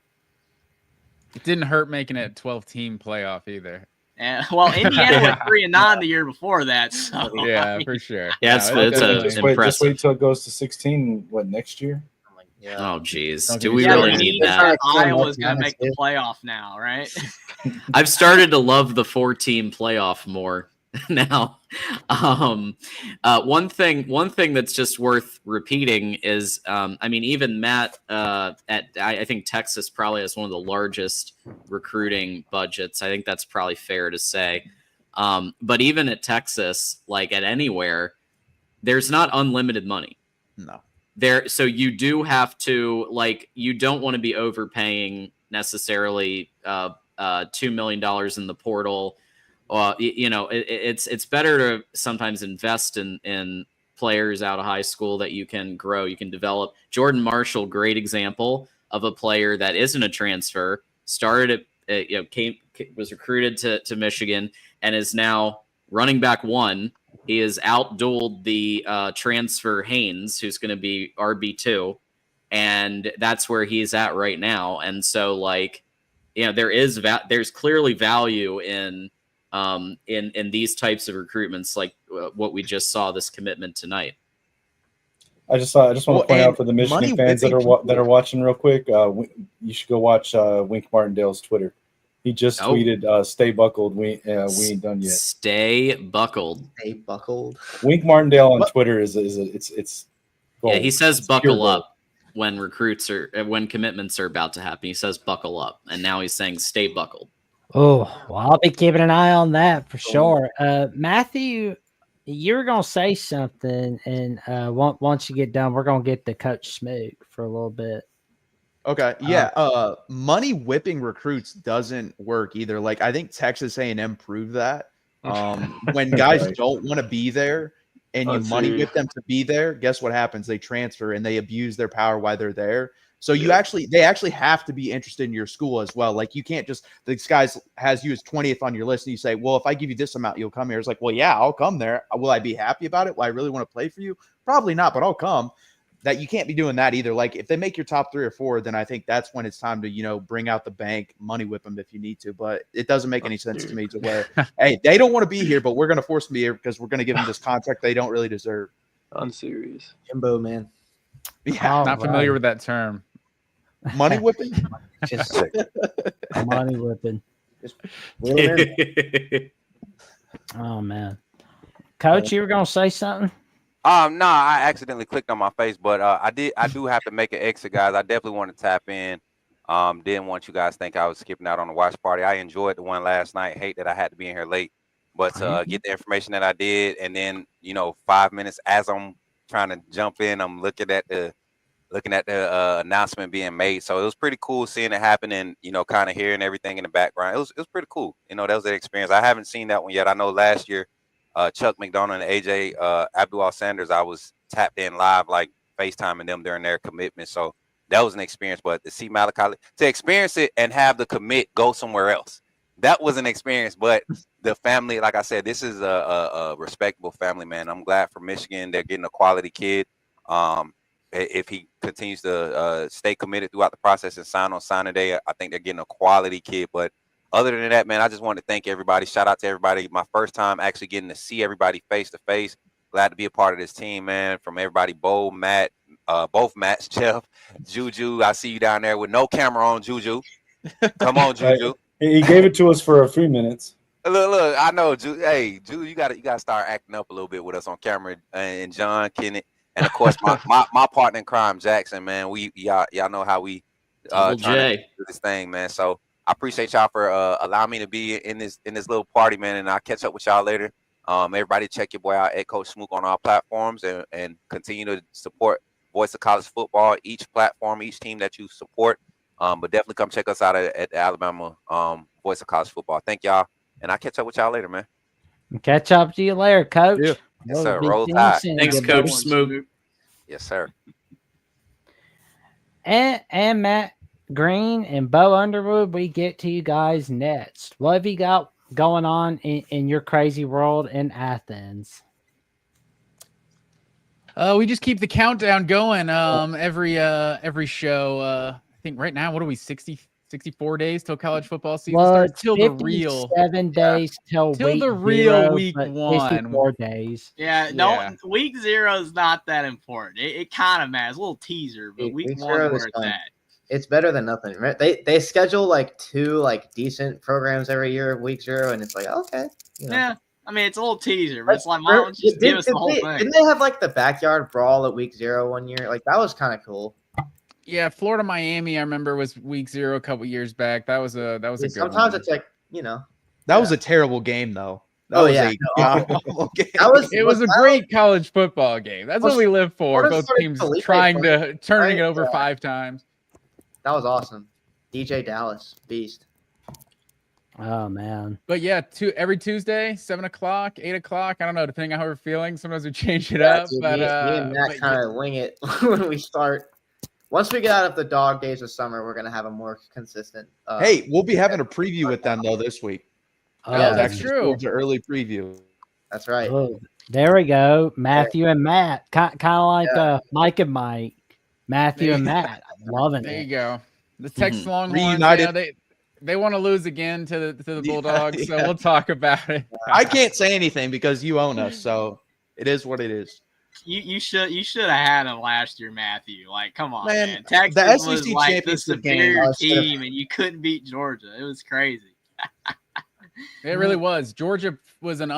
It didn't hurt making it 12-team playoff either. And, well, Indiana went 3-9 the year before that. So yeah, for sure. Yeah, just wait till it goes to 16. What, next year? Yeah. Oh, geez. Okay. Do we Yeah, really but need that? Iowa's going to make the playoff now, right? I've started to love the 4-team playoff more now. One thing that's just worth repeating is, I mean, even Matt I think Texas probably has one of the largest recruiting budgets. I think that's probably fair to say. But even at Texas, like at anywhere, there's not unlimited money. No. So you do have to, like, you don't want to be overpaying necessarily $2 million in the portal. It's better to sometimes invest in players out of high school that you can grow, you can develop. Jordan Marshall, great example of a player that isn't a transfer, started was recruited to Michigan and is now running back 1. He has outdueled the transfer Haynes, who's going to be RB2, and that's where he's at right now. And so, like, there's clearly value in these types of recruitments, like what we just saw, this commitment tonight. I just want to point out for the Michigan fans that are watching real quick, you should go watch Wink Martindale's Twitter. He just tweeted, "Stay buckled. We ain't done yet." Stay buckled. Stay buckled. Wink Martindale on Twitter is it's gold. Yeah, he says it's buckle up when when commitments are about to happen. He says buckle up, and now he's saying stay buckled. Oh, well, I'll be keeping an eye on that for sure. Matthew, you were gonna say something, and once you get done, we're gonna get to Coach Smoot for a little bit. Okay, yeah. Money whipping recruits doesn't work either. Like, I think Texas A&M proved that. When guys don't want to be there and you money whip them to be there, guess what happens? They transfer and they abuse their power while they're there. So they actually have to be interested in your school as well. Like, you can't just, this guy has you as 20th on your list and you say, well, if I give you this amount, you'll come here. It's like, well, yeah, I'll come there. Will I be happy about it? Will I really want to play for you? Probably not, but I'll come. That you can't be doing that either. Like, if they make your top 3 or 4, then I think that's when it's time to, bring out the bank, money whip them if you need to. But it doesn't make any sense to me to where, hey, they don't want to be here, but we're going to force them to be here because we're going to give them this contract they don't really deserve. Unserious. Jimbo, man. Yeah, not familiar with that term. Money whipping? Just money whipping. Just oh, man. Coach, you were going to say something? No, I accidentally clicked on my face, but I do have to make an exit, guys. I definitely want to tap in. Didn't want you guys to think I was skipping out on the watch party. I enjoyed the one last night. Hate that I had to be in here late, but get the information that I did, and then 5 minutes as I'm trying to jump in, I'm looking at the announcement being made. So it was pretty cool seeing it happen, and kind of hearing everything in the background. It was pretty cool. That was an experience. I haven't seen that one yet. I know last year, Chuck McDonald and AJ Abdul Sanders, I was tapped in live, like FaceTiming them during their commitment. So that was an experience. But to see Malakai, to experience it and have the commit go somewhere else, that was an experience. But the family, like I said, this is a respectable family, man. I'm glad for Michigan. They're getting a quality kid. If he continues to stay committed throughout the process and sign on signing day, I think they're getting a quality kid. But other than that, man, I just want to thank everybody. Shout out to everybody. My first time actually getting to see everybody face to face. Glad to be a part of this team, man. From everybody, Bo, Matt, both Matts, Jeff, Juju. I see you down there with no camera on, Juju. Come on, Juju. He gave it to us for a few minutes. Look, I know, Juju. Hey, Juju, you got to start acting up a little bit with us on camera. And John, Kenneth, And of course, my partner in crime, Jackson, man. Y'all know how we Double trying to J. do this thing, man. So I appreciate y'all for allowing me to be in this little party, man. And I'll catch up with y'all later. Everybody check your boy out at Coach Smook on all platforms and continue to support Voice of College Football, each platform, each team that you support. But definitely come check us out at the Alabama Voice of College Football. Thank y'all. And I'll catch up with y'all later, man. Catch up to you later, Coach. Yeah. Yes, sir. Roll Tide. Thanks, Coach Smook. Yes, sir. And Matt Green and Bo Underwood, we get to you guys next. What have you got going on in your crazy world in Athens? We just keep the countdown going every show. I think right now, what are we, 64 days till college football season starts? Till the real 7 days till the real 0, week 1. 54 days. Yeah, week 0 is not that important. It kind of matters. A little teaser, but week 1 is worth that. It's better than nothing. Right? They schedule like 2 decent programs every year, week 0, and it's like, okay. Yeah. I mean, it's a little teaser, but it's like, why don't you just give us the whole thing? Didn't they have the backyard brawl at week 0 one year? That was kind of cool. Yeah, Florida Miami, I remember, was week 0 a couple years back. That was a good sometimes one. It's that was a terrible game though. That was a game. It was a great college football game. That's what we live for. Both teams turning it over 5 times. That was awesome. DJ Dallas, beast. Oh man! But yeah, every Tuesday, 7 o'clock, 8 o'clock. I don't know, depending on how we're feeling. Sometimes we change it up. Dude, but me and Matt kind of wing it when we start. Once we get out of the dog days of summer, we're gonna have a more consistent. Hey, we'll be having a preview with them though this week. Yeah, that's true. An early preview. That's right. Oh, there we go, Matthew and Matt, kind of like Mike and Mike. Matthew and Matt, I'm loving it. There you go. The Texas Longhorns, reunited. They want to lose again to the Bulldogs, so we'll talk about it. I can't say anything because you own us, so it is what it is. You should have had him last year, Matthew. Come on, man. The Texas SEC was the championship superior team, and you couldn't beat Georgia. It was crazy. It really was. Georgia was an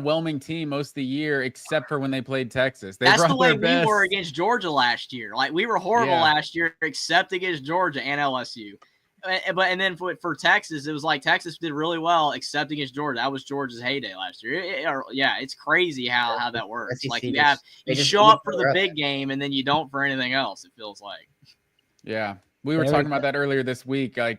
whelming team most of the year, except for when they played Texas. That's the way we were against Georgia last year. We were horrible last year, except against Georgia and LSU. And then for Texas, it was like Texas did really well, except against Georgia. That was Georgia's heyday last year. It's crazy how that works. You show up for the big game, and then you don't for anything else. It feels like. Yeah. We were talking about that earlier this week. I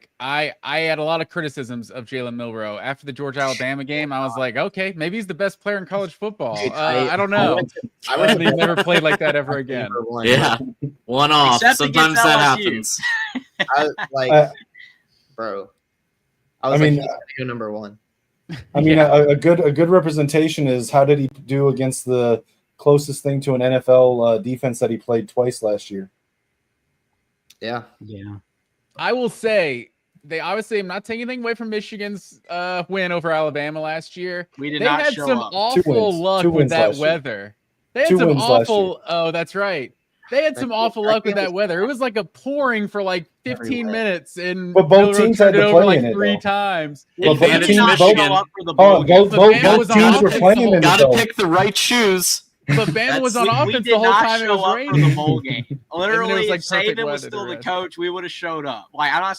had a lot of criticisms of Jalen Milroe after the Georgia-Alabama game. I was like, okay, maybe he's the best player in college football. I don't know. He never played like that ever again. Yeah, one off. Except sometimes that happens. Bro. I mean, number 1. I mean, a good representation is how did he do against the closest thing to an NFL defense that he played twice last year? Yeah. I will say they obviously, I'm not taking anything away from Michigan's win over Alabama last year. They had some awful luck with that weather. They had some awful. Oh, that's right. They had some awful luck with that weather. It was like a pouring for 15 minutes, and but both teams had to play in it 3 times. Well, both teams were playing in it. Got to pick the right shoes. But Bama was on offense the whole time it was raining. For the bowl game. Literally, if Saban was still the coach, we would have showed up. I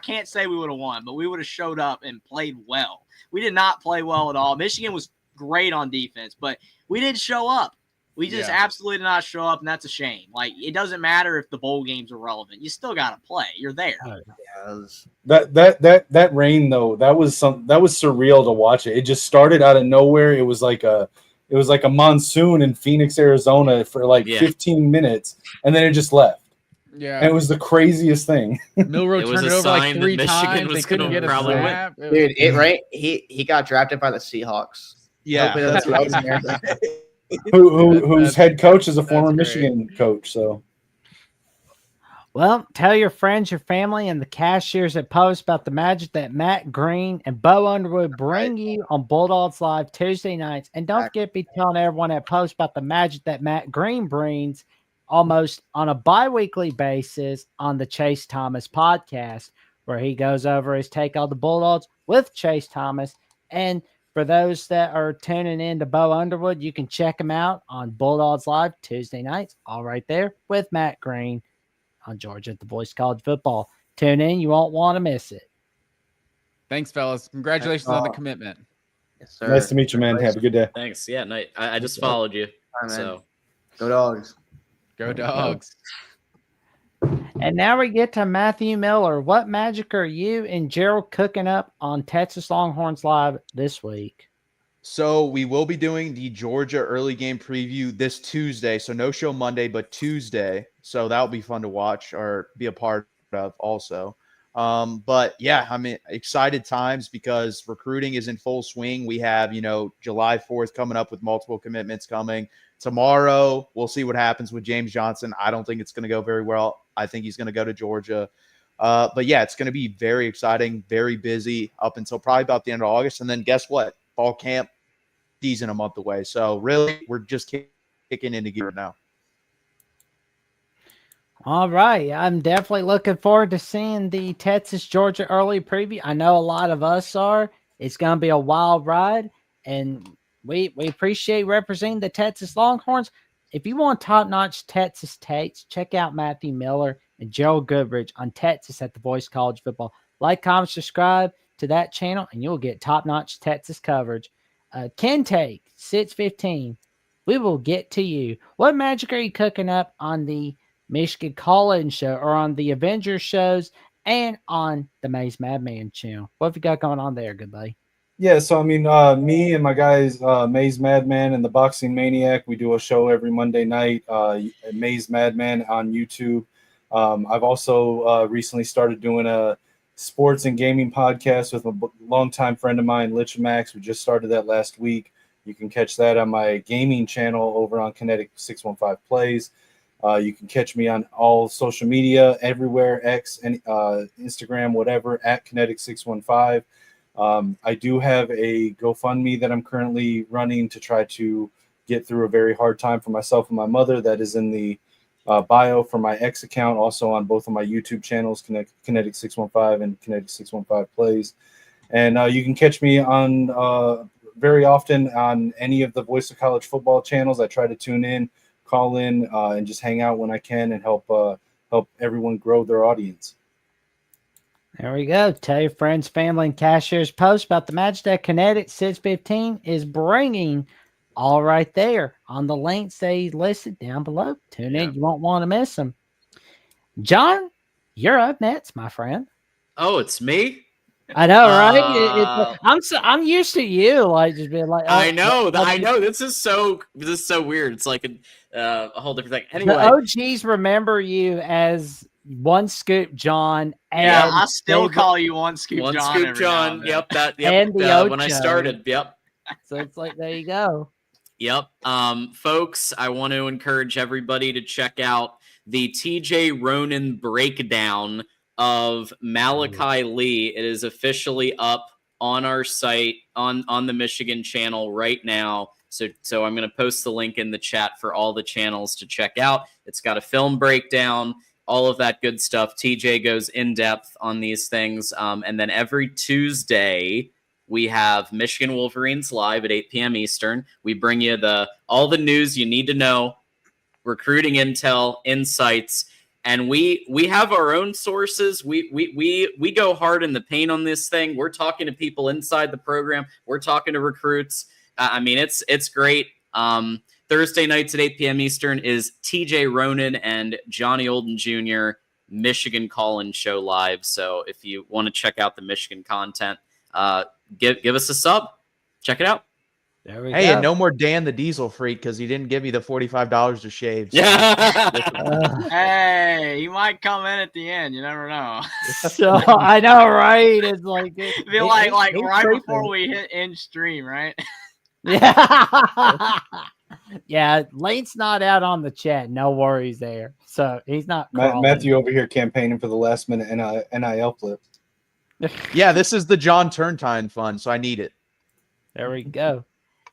can't say we would have won, but we would have showed up and played well. We did not play well at all. Michigan was great on defense, but we didn't show up. We just absolutely did not show up, and that's a shame. It doesn't matter if the bowl games are relevant. You still got to play. You're there. That rain though, that was surreal to watch it. It just started out of nowhere. It was like a monsoon in Phoenix, Arizona for 15 minutes, and then it just left. Yeah, and it was the craziest thing. Milroe turned it over 3 times. They couldn't get a snap. Dude, he got drafted by the Seahawks. Yeah, whose head coach is a former Michigan coach. So, well, tell your friends, your family, and the cashiers at Post about the magic that Matt Green and Bo Underwood bring you on Bulldogs Live Tuesday nights. And don't forget to be telling everyone at Post about the magic that Matt Green brings almost on a bi-weekly basis on the Chase Thomas podcast, where he goes over his take on the Bulldogs with Chase Thomas. And For those that are tuning in to Bo Underwood, you can check him out on Bulldogs Live Tuesday nights, all right there with Matt Green on Georgia at the Boys College Football. Tune in. You won't want to miss it. Thanks, fellas. Congratulations on the commitment. Yes, sir. Nice to meet you, man. Have a good day. Thanks. Yeah, no, I just followed you. All right, man. So Go Dogs. Go Dogs. And now we get to Matthew Miller. What magic are you and Gerald cooking up on Texas Longhorns Live this week? So we will be doing the Georgia early game preview this Tuesday. So no show Monday, but Tuesday. So that'll be fun to watch or be a part of also. But yeah, I mean, excited times because recruiting is in full swing. We have, July 4th coming up with multiple commitments coming. Tomorrow, we'll see what happens with James Johnson. I don't think it's going to go very well. I think he's going to go to Georgia. But yeah, it's going to be very exciting, very busy up until probably about the end of August. And then guess what? Fall camp season a month away. So really, we're just kicking into gear now. All right. I'm definitely looking forward to seeing the Texas Georgia early preview. I know a lot of us are. It's going to be a wild ride, and we appreciate representing the Texas Longhorns. If you want top-notch Texas takes, check out Matthew Miller and Gerald Goodrich on Texas at the Voice College Football. Like, comment, subscribe to that channel, and you'll get top-notch Texas coverage. Ken Take, 615. We will get to you. What magic are you cooking up on the Michigan Call-In show or on the Avengers shows and on the Maze Madman channel? What have you got going on there, good buddy? Yeah, so I mean, me and my guys, Maze Madman and the Boxing Maniac, we do a show every Monday night, Maze Madman on YouTube. I've also recently started doing a sports and gaming podcast with a longtime friend of mine, Lich Max. We just started that last week. You can catch that on my gaming channel over on Kinetic 615 Plays. You can catch me on all social media, everywhere, X, and Instagram, whatever, at Kinetic 615. I do have a GoFundMe that I'm currently running to try to get through a very hard time for myself and my mother. That is in the bio for my X account, also on both of my YouTube channels, Kinetic 615 and Kinetic 615 Plays. And you can catch me on very often on any of the Voice of College Football channels. I try to tune in, call in, and just hang out when I can and help everyone grow their audience. There we go. Tell your friends, family, and cashiers post about the match that Kinetic 615 is bringing all right there on the links they listed down below. Tune in. You won't want to miss them. John, you're up next, my friend. Oh, it's me? I know, right? I'm used to you, like just being like. I know. This is so weird. It's like a whole different thing. Anyway, the OGs remember you as One Scoop John. And yeah, I still call you One Scoop John. One Scoop John. Yep. And the when I started. Yep. So it's like, there you go. Yep. Folks, I want to encourage everybody to check out the TJ Ronan breakdown of Malakai Lee. It is officially up on our site on the Michigan channel right now. So I'm going to post the link in the chat for all the channels to check out. It's got a film breakdown, all of that good stuff. TJ goes in depth on these things. And then every Tuesday, we have Michigan Wolverines live at 8 p.m. Eastern. We bring you all the news you need to know, recruiting intel, insights, and we have our own sources. We go hard in the paint on this thing. We're talking to people inside the program. We're talking to recruits. I mean, it's great. Thursday nights at 8 p.m. Eastern is TJ Ronan and Johnny Olden Jr. Michigan Call-In Show live. So if you want to check out the Michigan content, give us a sub. Check it out. There we Hey, go. and no more Dan the Diesel Freak because he didn't give me the $45 to shave. So. Yeah. Hey, he might come in at the end. You never know. So I know, right? It's like It'd be like right before we hit end stream, right? Yeah. Yeah, Lane's not out on the chat. No worries there. So he's not. Matthew over here campaigning for the last minute NIL flip. Yeah, this is the John Turntine fund, so I need it. There we go.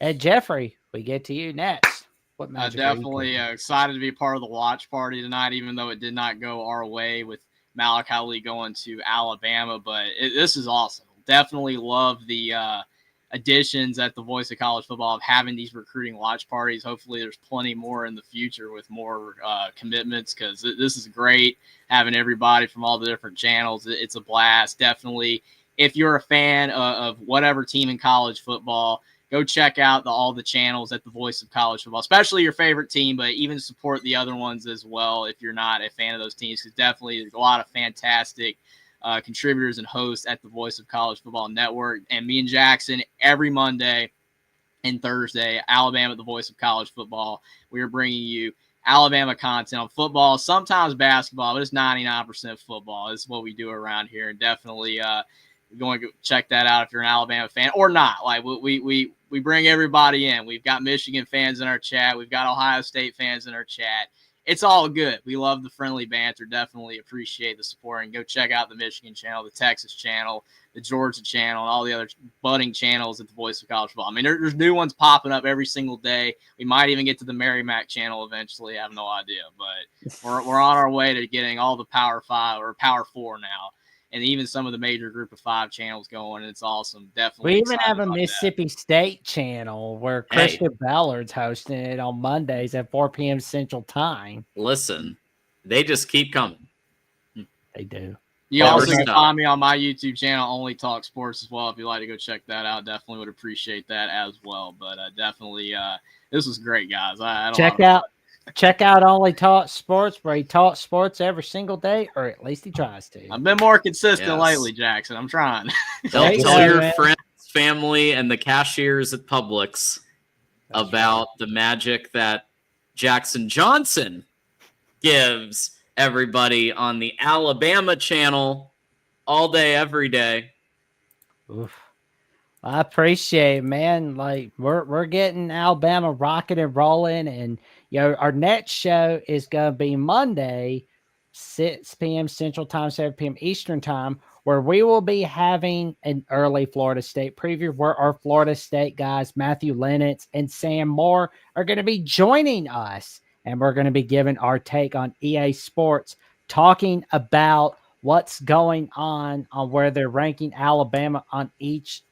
And Jeffrey, we get to you next. What magic definitely excited to be part of the watch party tonight, even though it did not go our way with Malakai Lee going to Alabama. But this is awesome. Definitely love the additions at the Voice of College Football of having these recruiting watch parties. Hopefully there's plenty more in the future with more commitments, because this is great having everybody from all the different channels. It's a blast. Definitely, if you're a fan of whatever team in college football, go check out all the channels at the Voice of College Football, especially your favorite team, but even support the other ones as well if you're not a fan of those teams, because definitely there's a lot of fantastic contributors and hosts at the Voice of College Football Network. And me and Jackson, every Monday and Thursday, Alabama, the Voice of College Football, we are bringing you Alabama content on football, sometimes basketball, but it's 99% football. It's what we do around here, and definitely going to check that out if you're an Alabama fan or not. Like we bring everybody in. We've got Michigan fans in our chat. We've got Ohio State fans in our chat. It's all good. We love the friendly banter. Definitely appreciate the support. And go check out the Michigan channel, the Texas channel, the Georgia channel, and all the other budding channels at the Voice of College Football. I mean, there's new ones popping up every single day. We might even get to the Mary Mac channel eventually. I have no idea. But we're on our way to getting all the Power 5 or Power 4 now, and even some of the major Group of 5 channels going, and it's awesome. Definitely. We even have a Mississippi State channel where Christian Ballard's hosting it on Mondays at 4 p.m. Central Time. Listen, they just keep coming. They do. You also can find me on my YouTube channel, Only Talk Sports, as well. If you'd like to go check that out, definitely would appreciate that as well. But definitely, this was great, guys. Check out Only Talk Sports, where he talks sports every single day, or at least he tries to. I've been more consistent lately, Jackson. I'm trying. Tell your friends, family, and the cashiers at Publix about the magic that Jackson Johnson gives everybody on the Alabama channel all day, every day. Oof. I appreciate it, man. Like we're getting Alabama rocking and rolling, and our next show is gonna be Monday, 6 p.m. Central Time, 7 p.m. Eastern Time, where we will be having an early Florida State preview, where our Florida State guys, Matthew Lennox and Sam Moore, are going to be joining us, and we're going to be giving our take on EA Sports, talking about what's going on where they're ranking Alabama on each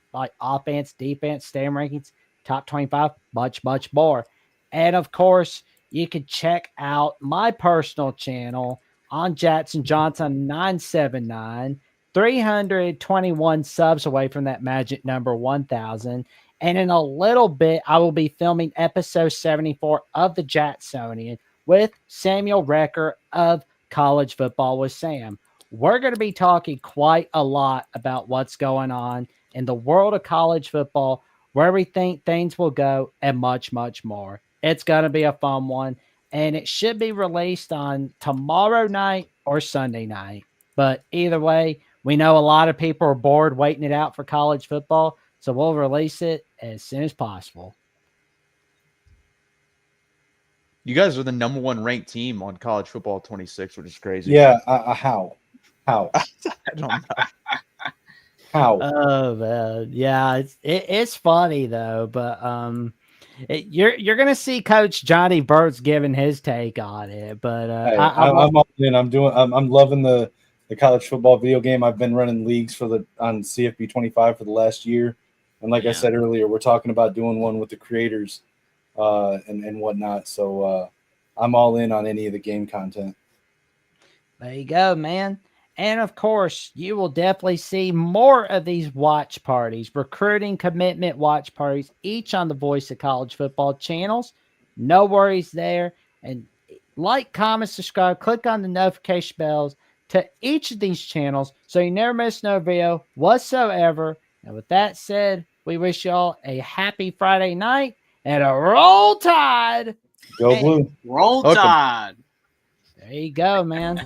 offense, defense, stam rankings, top 25, much more. And of course, you can check out my personal channel on Jackson Johnson 979, 321 subs away from that magic number 1,000. And in a little bit, I will be filming episode 74 of the Jacksonian with Samuel Recker of College Football with Sam. We're going to be talking quite a lot about what's going on in the world of college football, where we think things will go, and much more. It's going to be a fun one, and it should be released on tomorrow night or Sunday night. But either way, we know a lot of people are bored waiting it out for college football, so we'll release it as soon as possible. You guys are the number 1 ranked team on College Football 26, which is crazy. Yeah, how? I don't know. How? Oh man, yeah, it's funny though, but you're gonna see Coach Johnny Burt's giving his take on it. But I'm all in. I'm loving the college football video game. I've been running leagues on CFB 25 for the last year, and like I said earlier, we're talking about doing one with the creators and whatnot. So I'm all in on any of the game content. There you go, man. And of course, you will definitely see more of these watch parties, recruiting commitment watch parties, each on the Voice of College Football channels. No worries there. And like, comment, subscribe, click on the notification bells to each of these channels so you never miss no video whatsoever. And with that said, we wish y'all a happy Friday night and a roll tide. Go Blue. Roll tide. There you go, man.